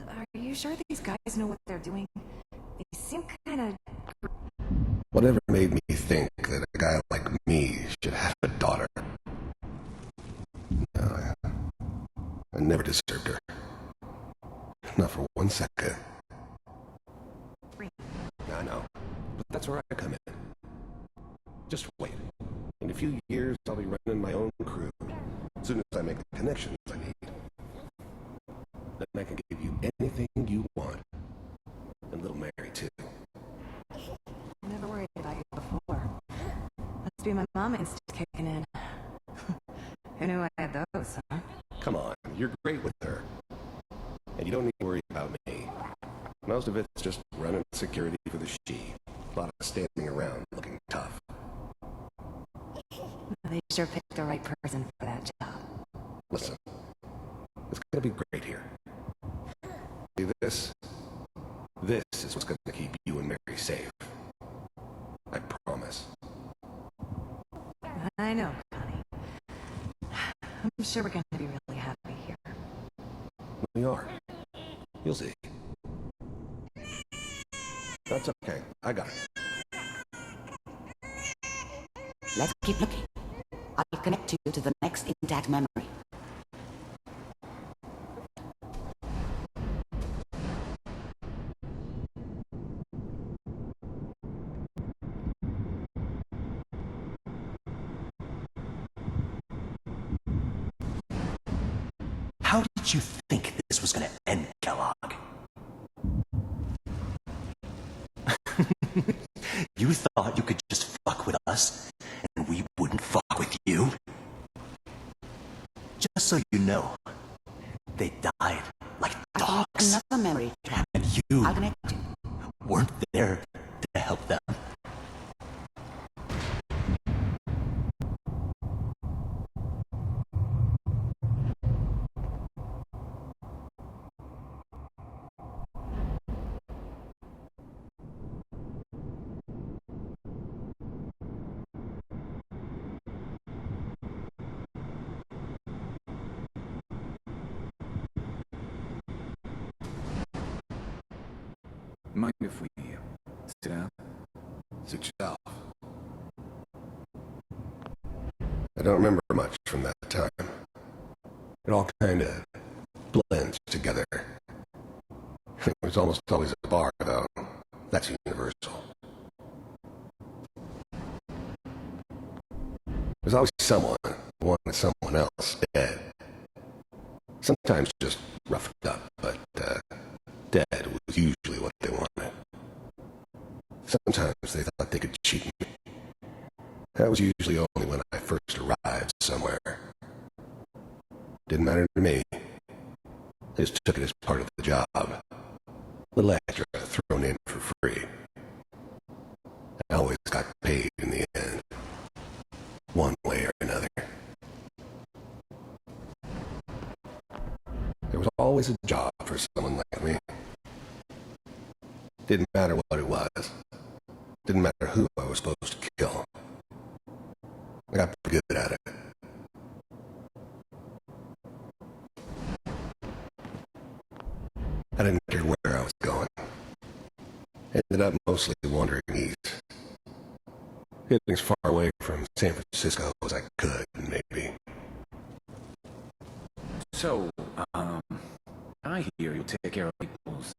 O: Are you sure these guys know what they're doing? They seem kinda...
E: Whatever made me think that a guy like me should have a daughter? No, I never deserved her. Not for 1 second. I know, but that's where I come in. Just wait. In a few years, I'll be running my own crew. As soon as I make the connections I need. Then I can give you anything you want. And little Mary, too.
O: Never worried about you before. Must be my mom instinct kicking in. Who knew I had those, huh?
E: Come on, you're great with her. And you don't need to worry about me. Most of it's just running security for the she. A lot of standing around looking tough.
O: They sure picked the right person for that job.
E: Listen, it's gonna be great here. See this? This is what's gonna keep you and Mary safe. I promise.
O: I know, Connie. I'm sure we're gonna be really happy here.
E: We are. You'll see. That's okay. I got it.
N: Let's keep looking. I'll connect you to the next intact memory.
P: did you think this was gonna end, Kellogg? You thought you could just fuck with us, and we wouldn't fuck with you? Just so you know, they died like dogs.
N: Another memory trap.
P: And you
N: I'll connect you.
P: weren't there to help them.
I: Mind if we sit down?
E: Suit yourself. I don't remember much from that time. It all kind of blends together. It was almost always a bar, though. That's universal. There's always someone who wanted someone else dead. Sometimes just roughed up, but dead was usually what they wanted. Sometimes they thought they could cheat me. That was usually only when I first arrived somewhere. Didn't matter to me. I just took it as part of the job. A little extra thrown in for free. I always got paid in the end. One way or another. There was always a job for someone like me. Didn't matter what it was. Didn't matter who I was supposed to kill. I got pretty good at it. I didn't care where I was going. Ended up mostly wandering east. Getting as far away from San Francisco as I could, maybe.
I: So, I hear you'll take care of people's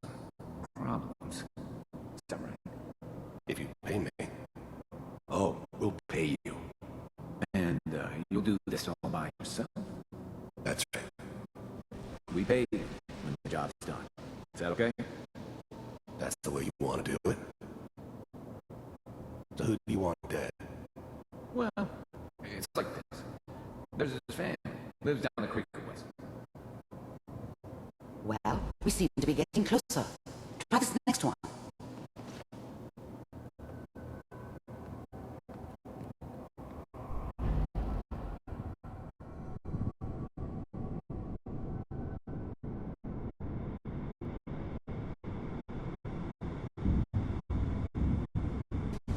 I: problems. Is that right?
E: If you pay me.
I: Oh, we'll pay you. And, you'll do this all by yourself?
E: That's right.
I: We pay you when the job's done. Is that okay?
E: That's the way you want to do it. So who do you want dead?
I: Well, it's like this. There's this fan. Lives down the creek a ways.
N: Well, we seem to be getting closer. Try this next one.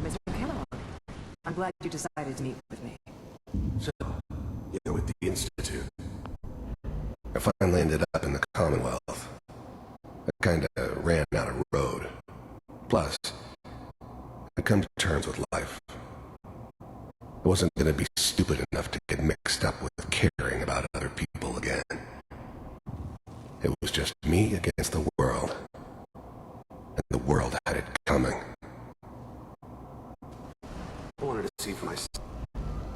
O: Mr. Kellogg, I'm glad you decided to meet with me.
E: So, with the Institute. I finally ended up in the Commonwealth. I kinda ran out of road. Plus, I'd come to terms with life. I wasn't gonna be stupid enough to get mixed up with caring about other people again. It was just me against the world. And the world had it coming. I wanted to see for myself.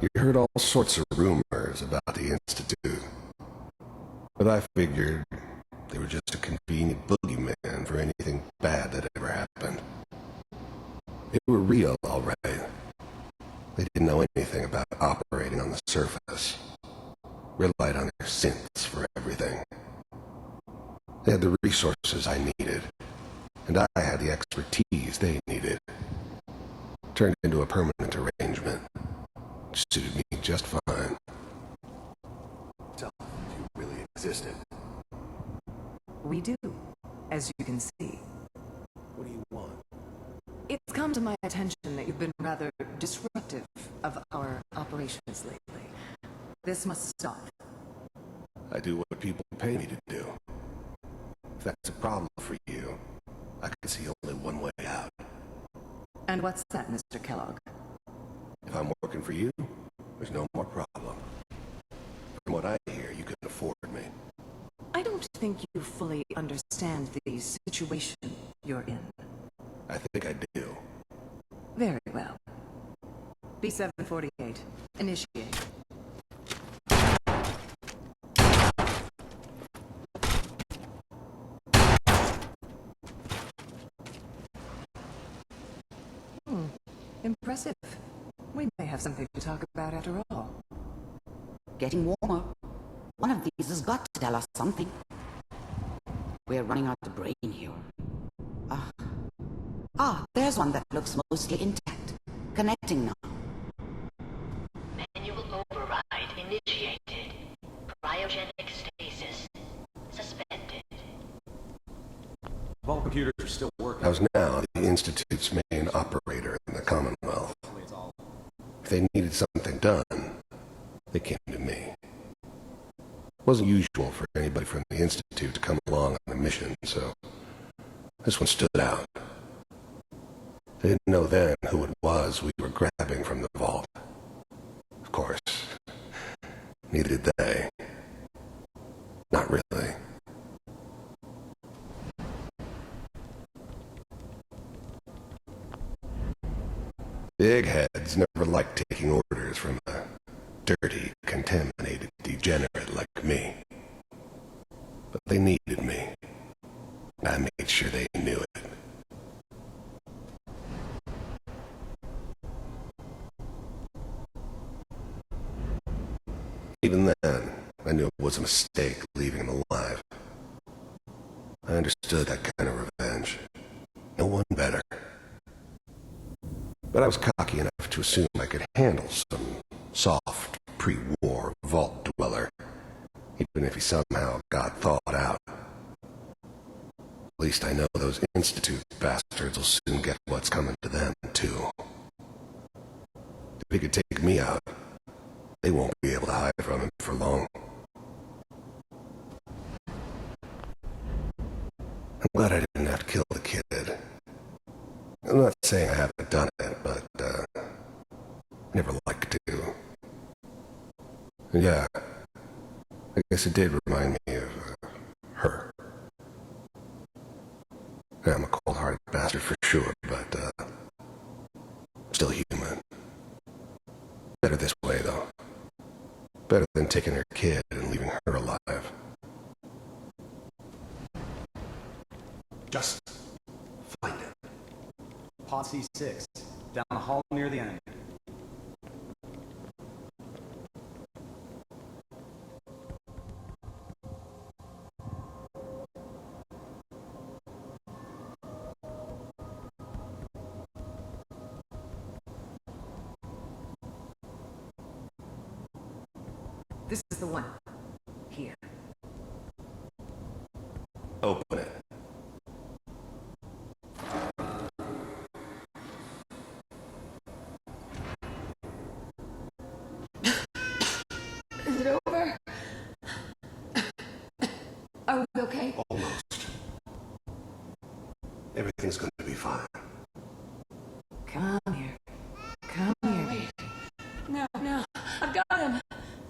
E: You heard all sorts of rumors about the Institute. But I figured they were just a convenient boogeyman for anything bad that ever happened. They were real, all right. They didn't know anything about operating on the surface. Relied on their synths for everything. They had the resources I needed, and I had the expertise they needed. Turned into a permanent arrangement. Suited me just fine. Tell me if you really existed.
O: We do, as you can see.
E: What do you want?
O: It's come to my attention that you've been rather disruptive of our operations lately. This must stop.
E: I do what people pay me to do. If that's a problem for you, I can see only one way out.
O: And what's that, Mr. Kellogg?
E: If I'm working for you, there's no more problem. From what I hear, you can afford me.
O: I don't think you fully understand the situation you're in.
E: I think I do.
O: Very well. B-748, initiate. Impressive. We may have something to talk about after all.
N: Getting warmer. One of these has got to tell us something. We're running out of brain here. There's one that looks mostly intact. Connecting now.
C: Manual override initiated. Cryogenic stasis suspended.
B: All computers are still working.
E: I was now the Institute's main operator in the Commonwealth. If they needed something done, they came to me. It wasn't usual for anybody from the Institute to come along on a mission, so this one stood out. They didn't know then who it was we were grabbing from the vault. Of course, neither did they. Not really. Big heads never liked taking orders from a dirty, contaminated degenerate like me. But they needed me. And I made sure they knew it. Even then, I knew it was a mistake leaving him alive. I understood that kind of revenge. No one better. But I was cocky enough to assume I could handle some soft, pre-war vault dweller, even if he somehow got thawed out. At least I know those Institute bastards will soon get what's coming to them, too. If he could take me out, they won't be able to hide from him for long. I'm glad I didn't have to kill the kid. I'm not saying I haven't done it, but, never liked to. And yeah, I guess it did remind me of, her. Yeah, I'm a cold-hearted bastard for sure, but, still human. Better this way, though. Better than taking her kid and leaving her alive.
Q: Just find it. Pod C6, down the hall near the end.
O: This is the one. Here.
E: Open it.
O: Is it over? Are we okay?
E: Almost. Everything's going to be fine.
O: Come here. Come here. Wait. No, I've got him.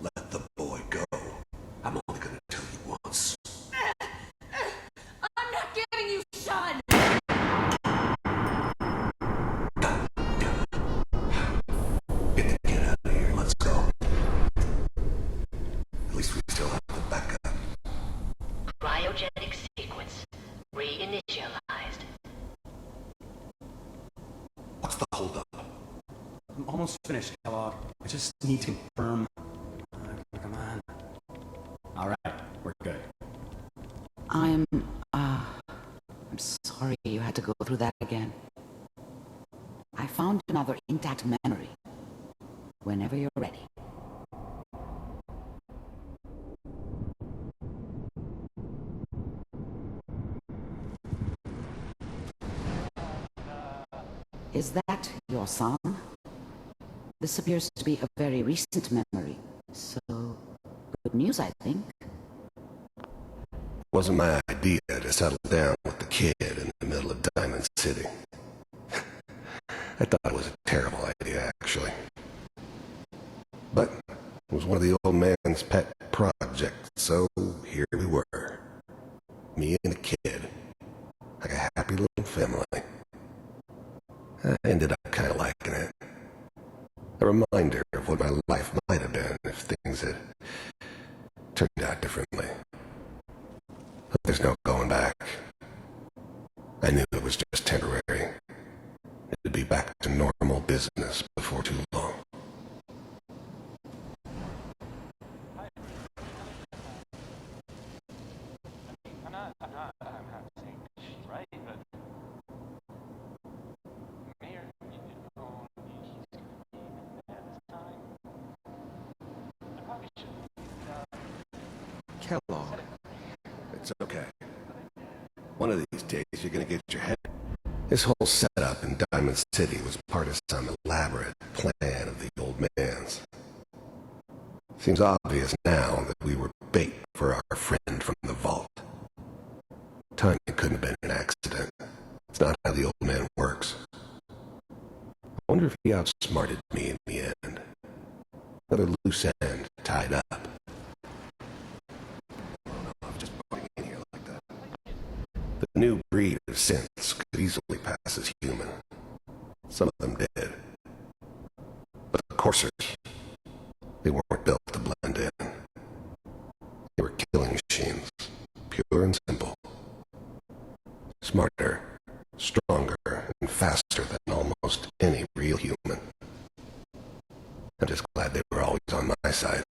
E: Let the boy go. I'm only going to tell you once.
O: I'm not giving you Sean!
E: Get the kid out of here. Let's go. At least we still have the backup.
C: Cryogenic sequence reinitialized.
E: What's the holdup?
Q: I'm almost finished, Kellogg. I just need to confirm. Come on. All right, we're good.
N: I'm sorry you had to go through that again. I found another intact memory. Whenever you're ready. Is that your son? This appears to be a very recent memory, so good news, I think.
E: Wasn't my idea to settle down with the kid in the middle of Diamond City. I thought it was a terrible idea, actually. But it was one of the old man's pet projects, so here we were. Me and the kid. Like a happy little family. I ended up kind of liking it. A reminder of what my life might have been if things had turned out differently. But there's no going back. I knew it was just temporary. It'd be back to normal business before too long.
G: I'm not saying she's right, but Mayor, he's gonna be at this time. I probably should.
E: Kellogg. It's okay. One of these days, you're gonna get your head... This whole setup in Diamond City was part of some elaborate plan of the old man's. Seems obvious now that we were bait for our friend from the vault. Timing couldn't have been an accident. It's not how the old man works. I wonder if he outsmarted me in the end. Another loose end tied up. I'm just putting in here like that. The new breed of synths could easily pass as human. Some of them did. But the coursers, they weren't built to blend in. They were killing machines, pure and simple. Smarter, stronger, and faster than almost any real human. I'm just glad they were always on my side.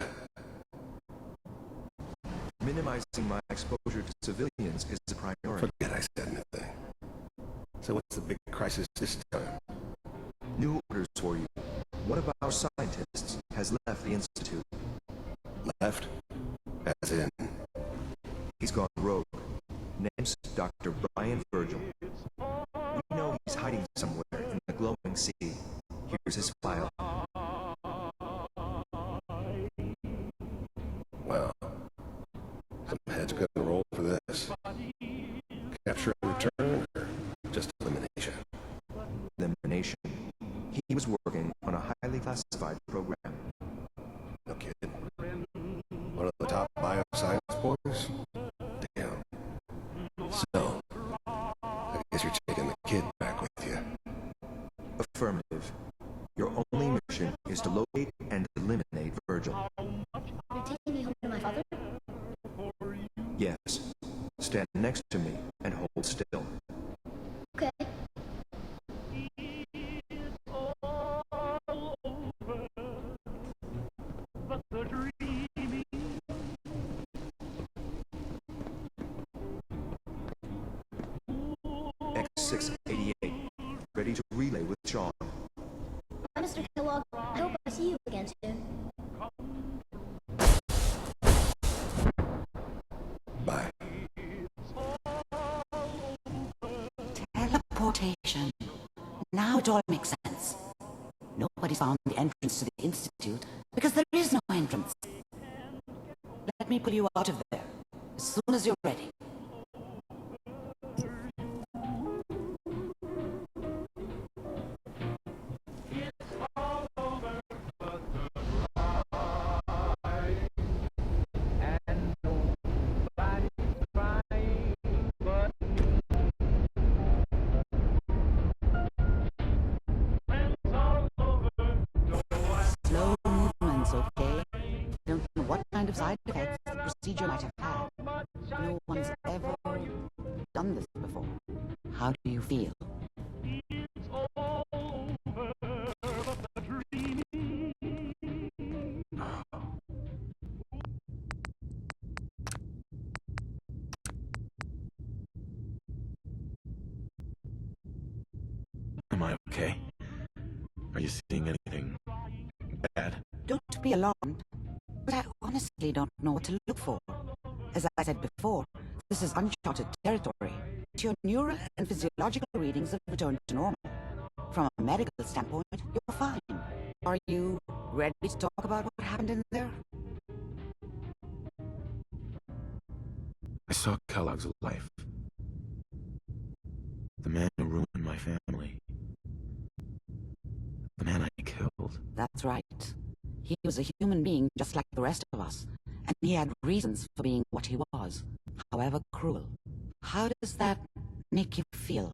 R: Minimizing my exposure to civilians is a priority.
E: Forget I said anything. So what's the big crisis this time?
R: New orders for you. One of our scientists has left the Institute.
E: Left? As in?
R: He's gone rogue. Name's Dr. Brian Virgil. We know he's hiding somewhere in the glowing sea. Here's his file.
E: Wow. Some heads gonna roll for this. Capture and return, or just elimination?
R: Elimination. He was working on a highly classified program.
E: No kidding. One of the top bioscience boys? Damn. So, I guess you're taking the kid back with you.
R: Affirmative. Your only mission is to locate and eliminate Virgil.
S: You're taking me home to my father?
R: Yes. Stand next to me and hold still.
S: Okay.
R: X688. Ready to relay with Sean.
S: Hi, Mr. Kellogg. I hope I see you again soon.
E: Bye.
N: Teleportation. Now it all makes sense. Nobody's found the entrance to the Institute because there is no entrance. Let me pull you out of there as soon as you're ready. Slow movements, okay? Don't know what kind of side effects the procedure might have had. No one's ever done this before. How do you feel?
B: Am I okay? Are you seeing anything bad?
N: Don't be alarmed, but I honestly don't know what to look for. As I said before, this is uncharted territory. Your neural and physiological readings have returned to normal. From a medical standpoint, you're fine. Are you ready to talk about what happened in there?
B: I saw Kellogg's life. The man who ruined my family. The man I killed.
N: That's right. He was a human being just like the rest of us, and he had reasons for being what he was, however cruel. How does that make you feel?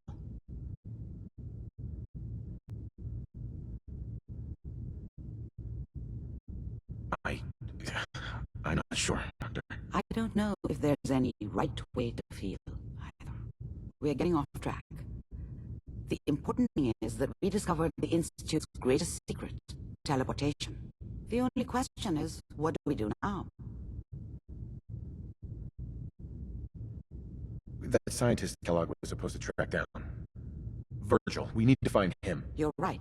B: I'm not sure, Doctor.
N: I don't know if there's any right way to feel, either. We're getting off track. The important thing is that we discovered the Institute's greatest secret, teleportation. The only question is, what do we do now?
B: That scientist Kellogg was supposed to track down. Virgil, we need to find him.
N: You're right.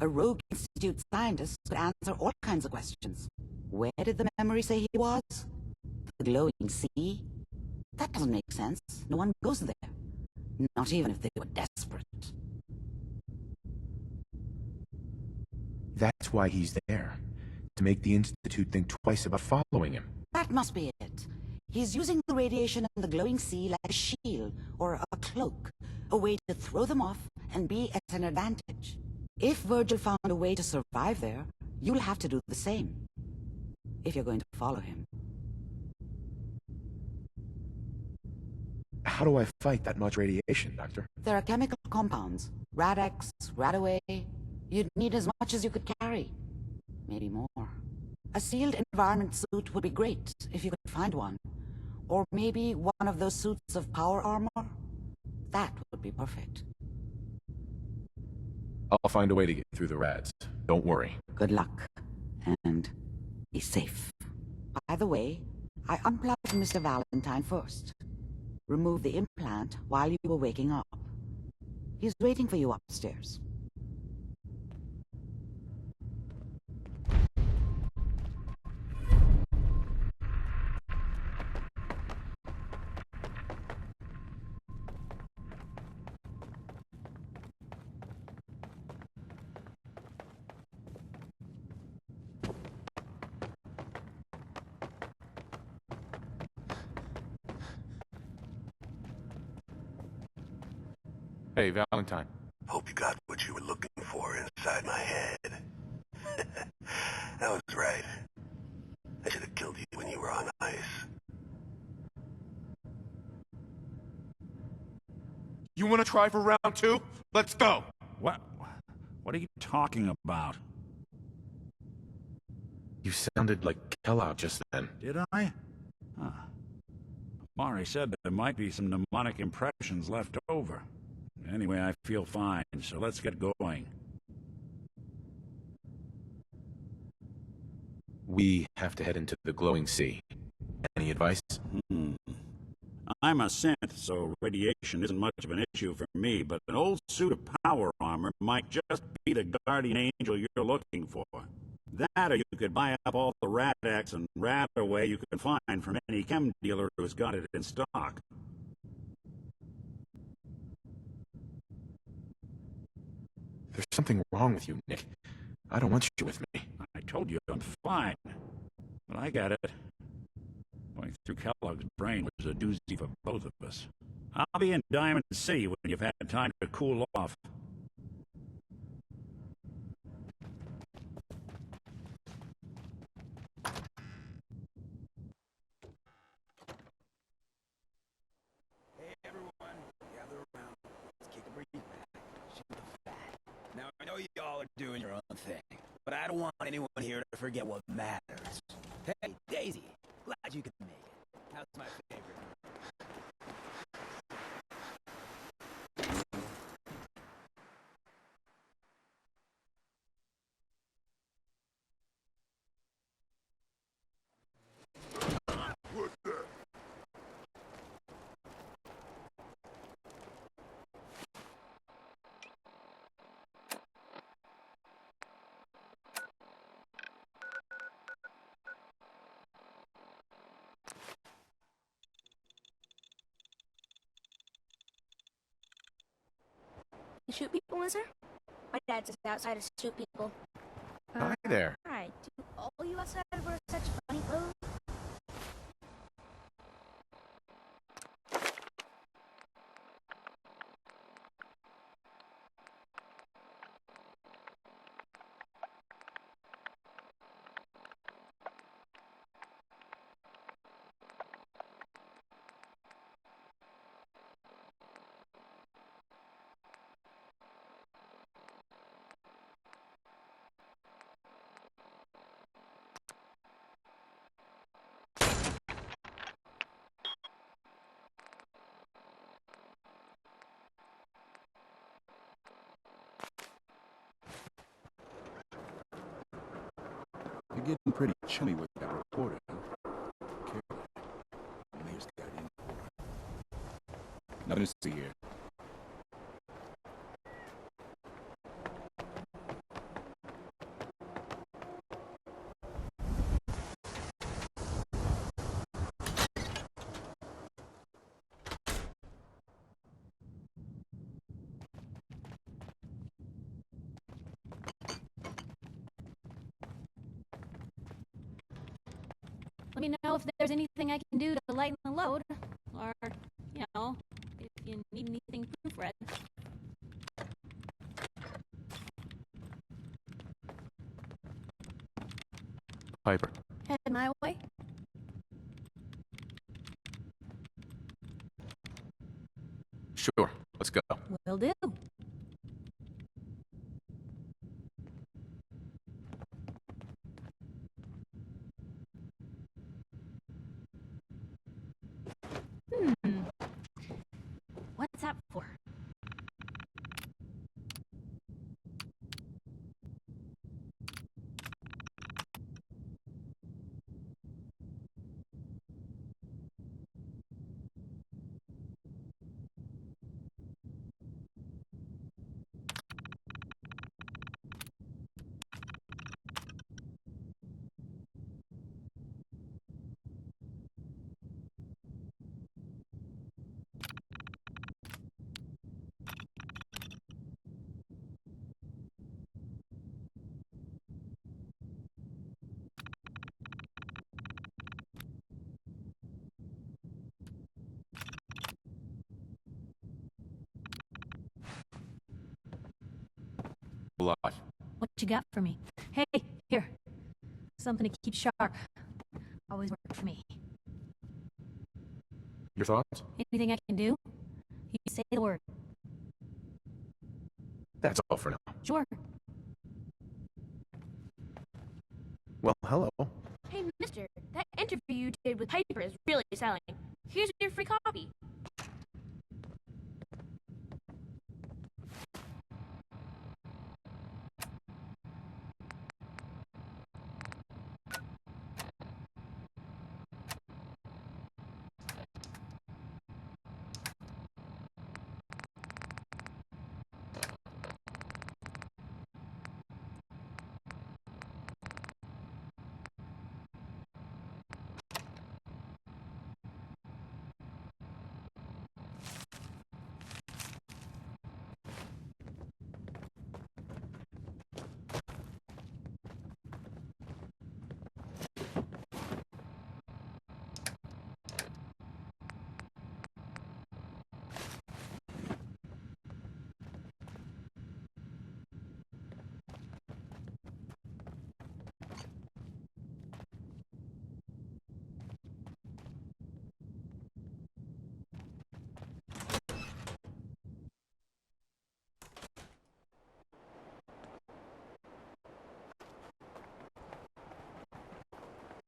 N: A rogue Institute scientist could answer all kinds of questions. Where did the memory say he was? The glowing sea? That doesn't make sense. No one goes there. Not even if they were desperate.
B: That's why he's there. To make the Institute think twice about following him.
N: That must be it. He's using the radiation and the glowing sea like a shield or a cloak, a way to throw them off and be at an advantage. If Virgil found a way to survive there, you'll have to do the same. If you're going to follow him.
B: How do I fight that much radiation, Doctor?
N: There are chemical compounds. Rad-X, Radaway. You'd need as much as you could carry. Maybe more. A sealed environment suit would be great, if you could find one. Or maybe one of those suits of power armor? That would be perfect.
B: I'll find a way to get through the rads. Don't worry.
N: Good luck. And be safe. By the way, I unplugged Mr. Valentine first. Remove the implant while you were waking up. He's waiting for you upstairs.
B: Hey, Valentine.
E: Hope you got what you were looking for inside my head. That was right. I should have killed you when you were on ice.
K: You want to try for round 2? Let's go!
J: What are you talking about?
B: You sounded like Kellogg just then.
J: Did I? Huh. Mari said there might be some mnemonic impressions left over. Anyway, I feel fine, so let's get going.
B: We have to head into the glowing sea. Any advice?
J: I'm a synth, so radiation isn't much of an issue for me, but an old suit of power armor might just be the guardian angel you're looking for. That, or you could buy up all the Rad-X and Radaway you can find from any chem dealer who's got it in stock.
B: There's something wrong with you, Nick. I don't want you with me.
J: I told you I'm fine. But I got it. Going through Kellogg's brain was a doozy for both of us. I'll be in Diamond City when you've had time to cool off.
L: Hey everyone, gather around. Let's kick a breathe back. Shoot the fat. Now I know y'all are doing your own thing, but I don't want anyone here to forget what matters. Hey, Daisy, glad you could make it. How's my favorite?
S: You shoot people, is there? My dad just outside to shoot people.
B: Hi there.
S: Hi. Do all you outside wear such funny clothes?
I: getting pretty chummy with that reporter, huh? Careful. Mayor's got it in for her. Nothing to see here.
A: Let me know if there's anything I can do to lighten the load. Or, you know, if you need anything proofread.
B: Piper.
A: Head my way?
B: Sure, let's go.
A: Will do. What's that for?
B: Alive.
A: What you got for me? Hey, here. Something to keep sharp. Always worked for me.
B: Your thoughts?
A: Anything I can do? You say the word.
B: That's all for now.
A: Sure.
B: Well, hello.
S: Hey, mister, that interview you did with Piper is really selling. Here's your free copy.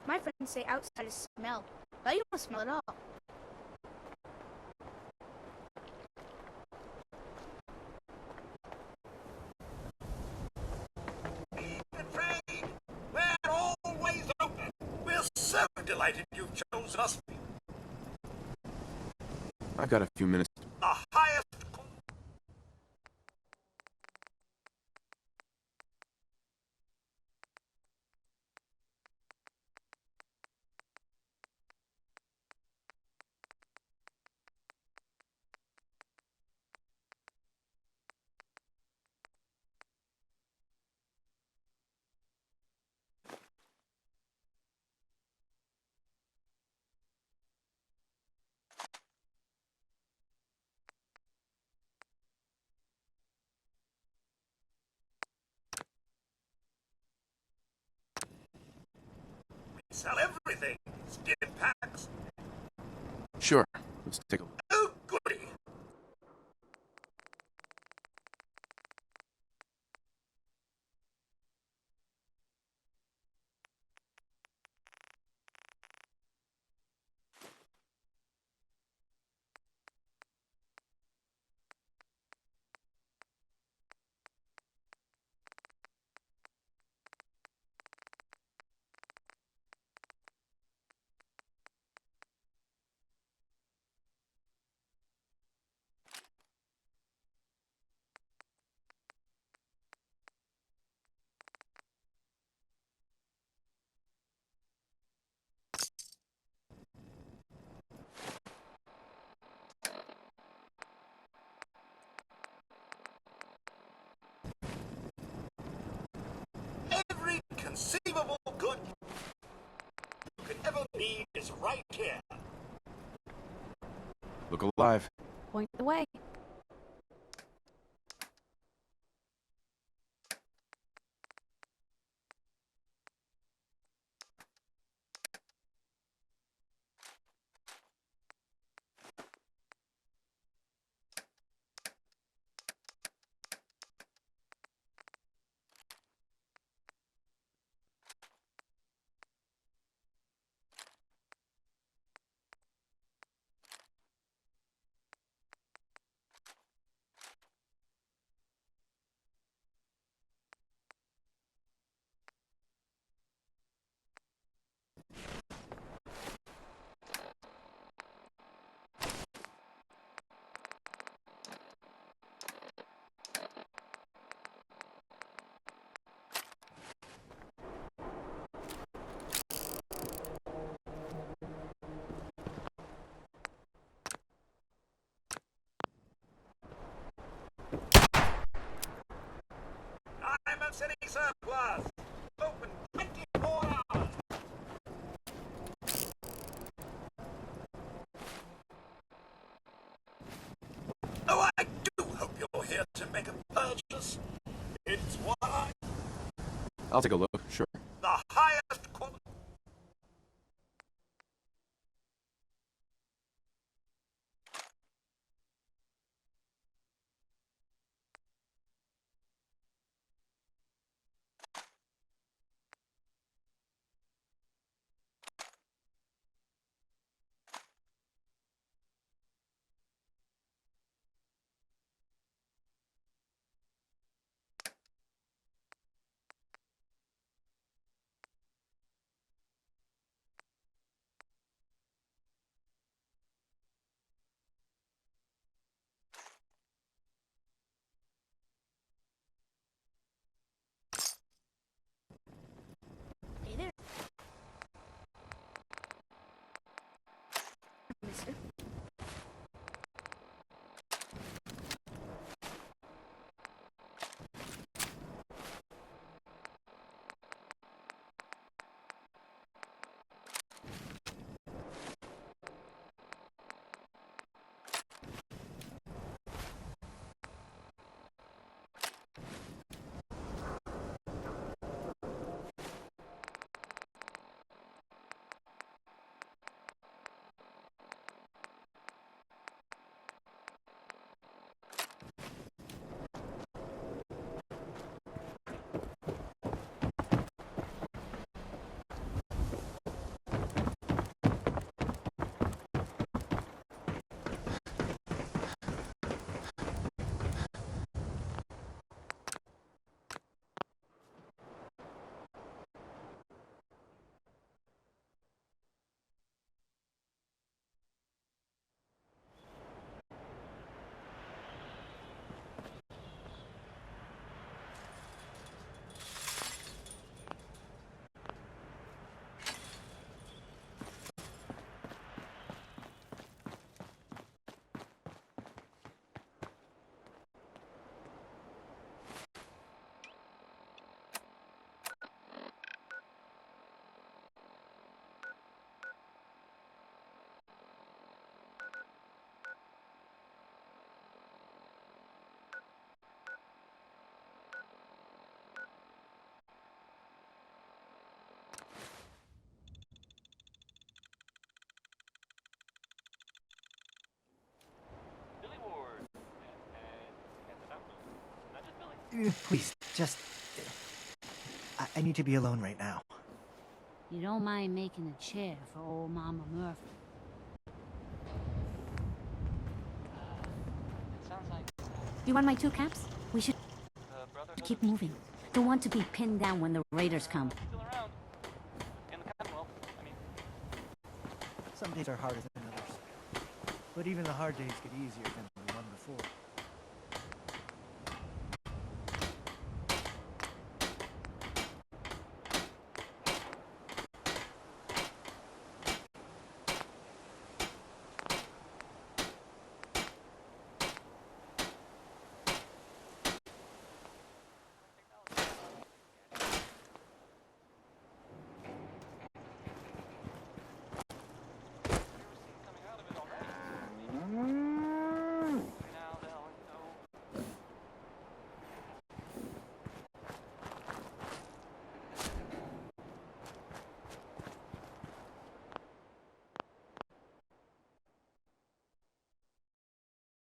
S: My friends say outside is smell, but you don't smell at all.
H: And Frank, we're always open. We're so delighted you've chosen us.
B: I've got a few minutes.
H: The highest. Sell everything. Skin packs.
B: Sure, let's take a look.
H: Oh, goody. conceivable good you could ever need is right here.
I: Look alive.
A: Point the way.
H: Diamond City Surplus. Open 24 hours. Oh, I do hope you're here to make a purchase. It's what
I: I'll take a look, sure.
H: the highest quality.
S: Hey there. Mister.
T: Please, just... I need to be alone right now.
M: You don't mind making a chair for old Mama Murphy. You want my 2 caps? We should keep moving. Don't want to be pinned down when the raiders come.
T: Some days are harder than others. But even the hard days get easier than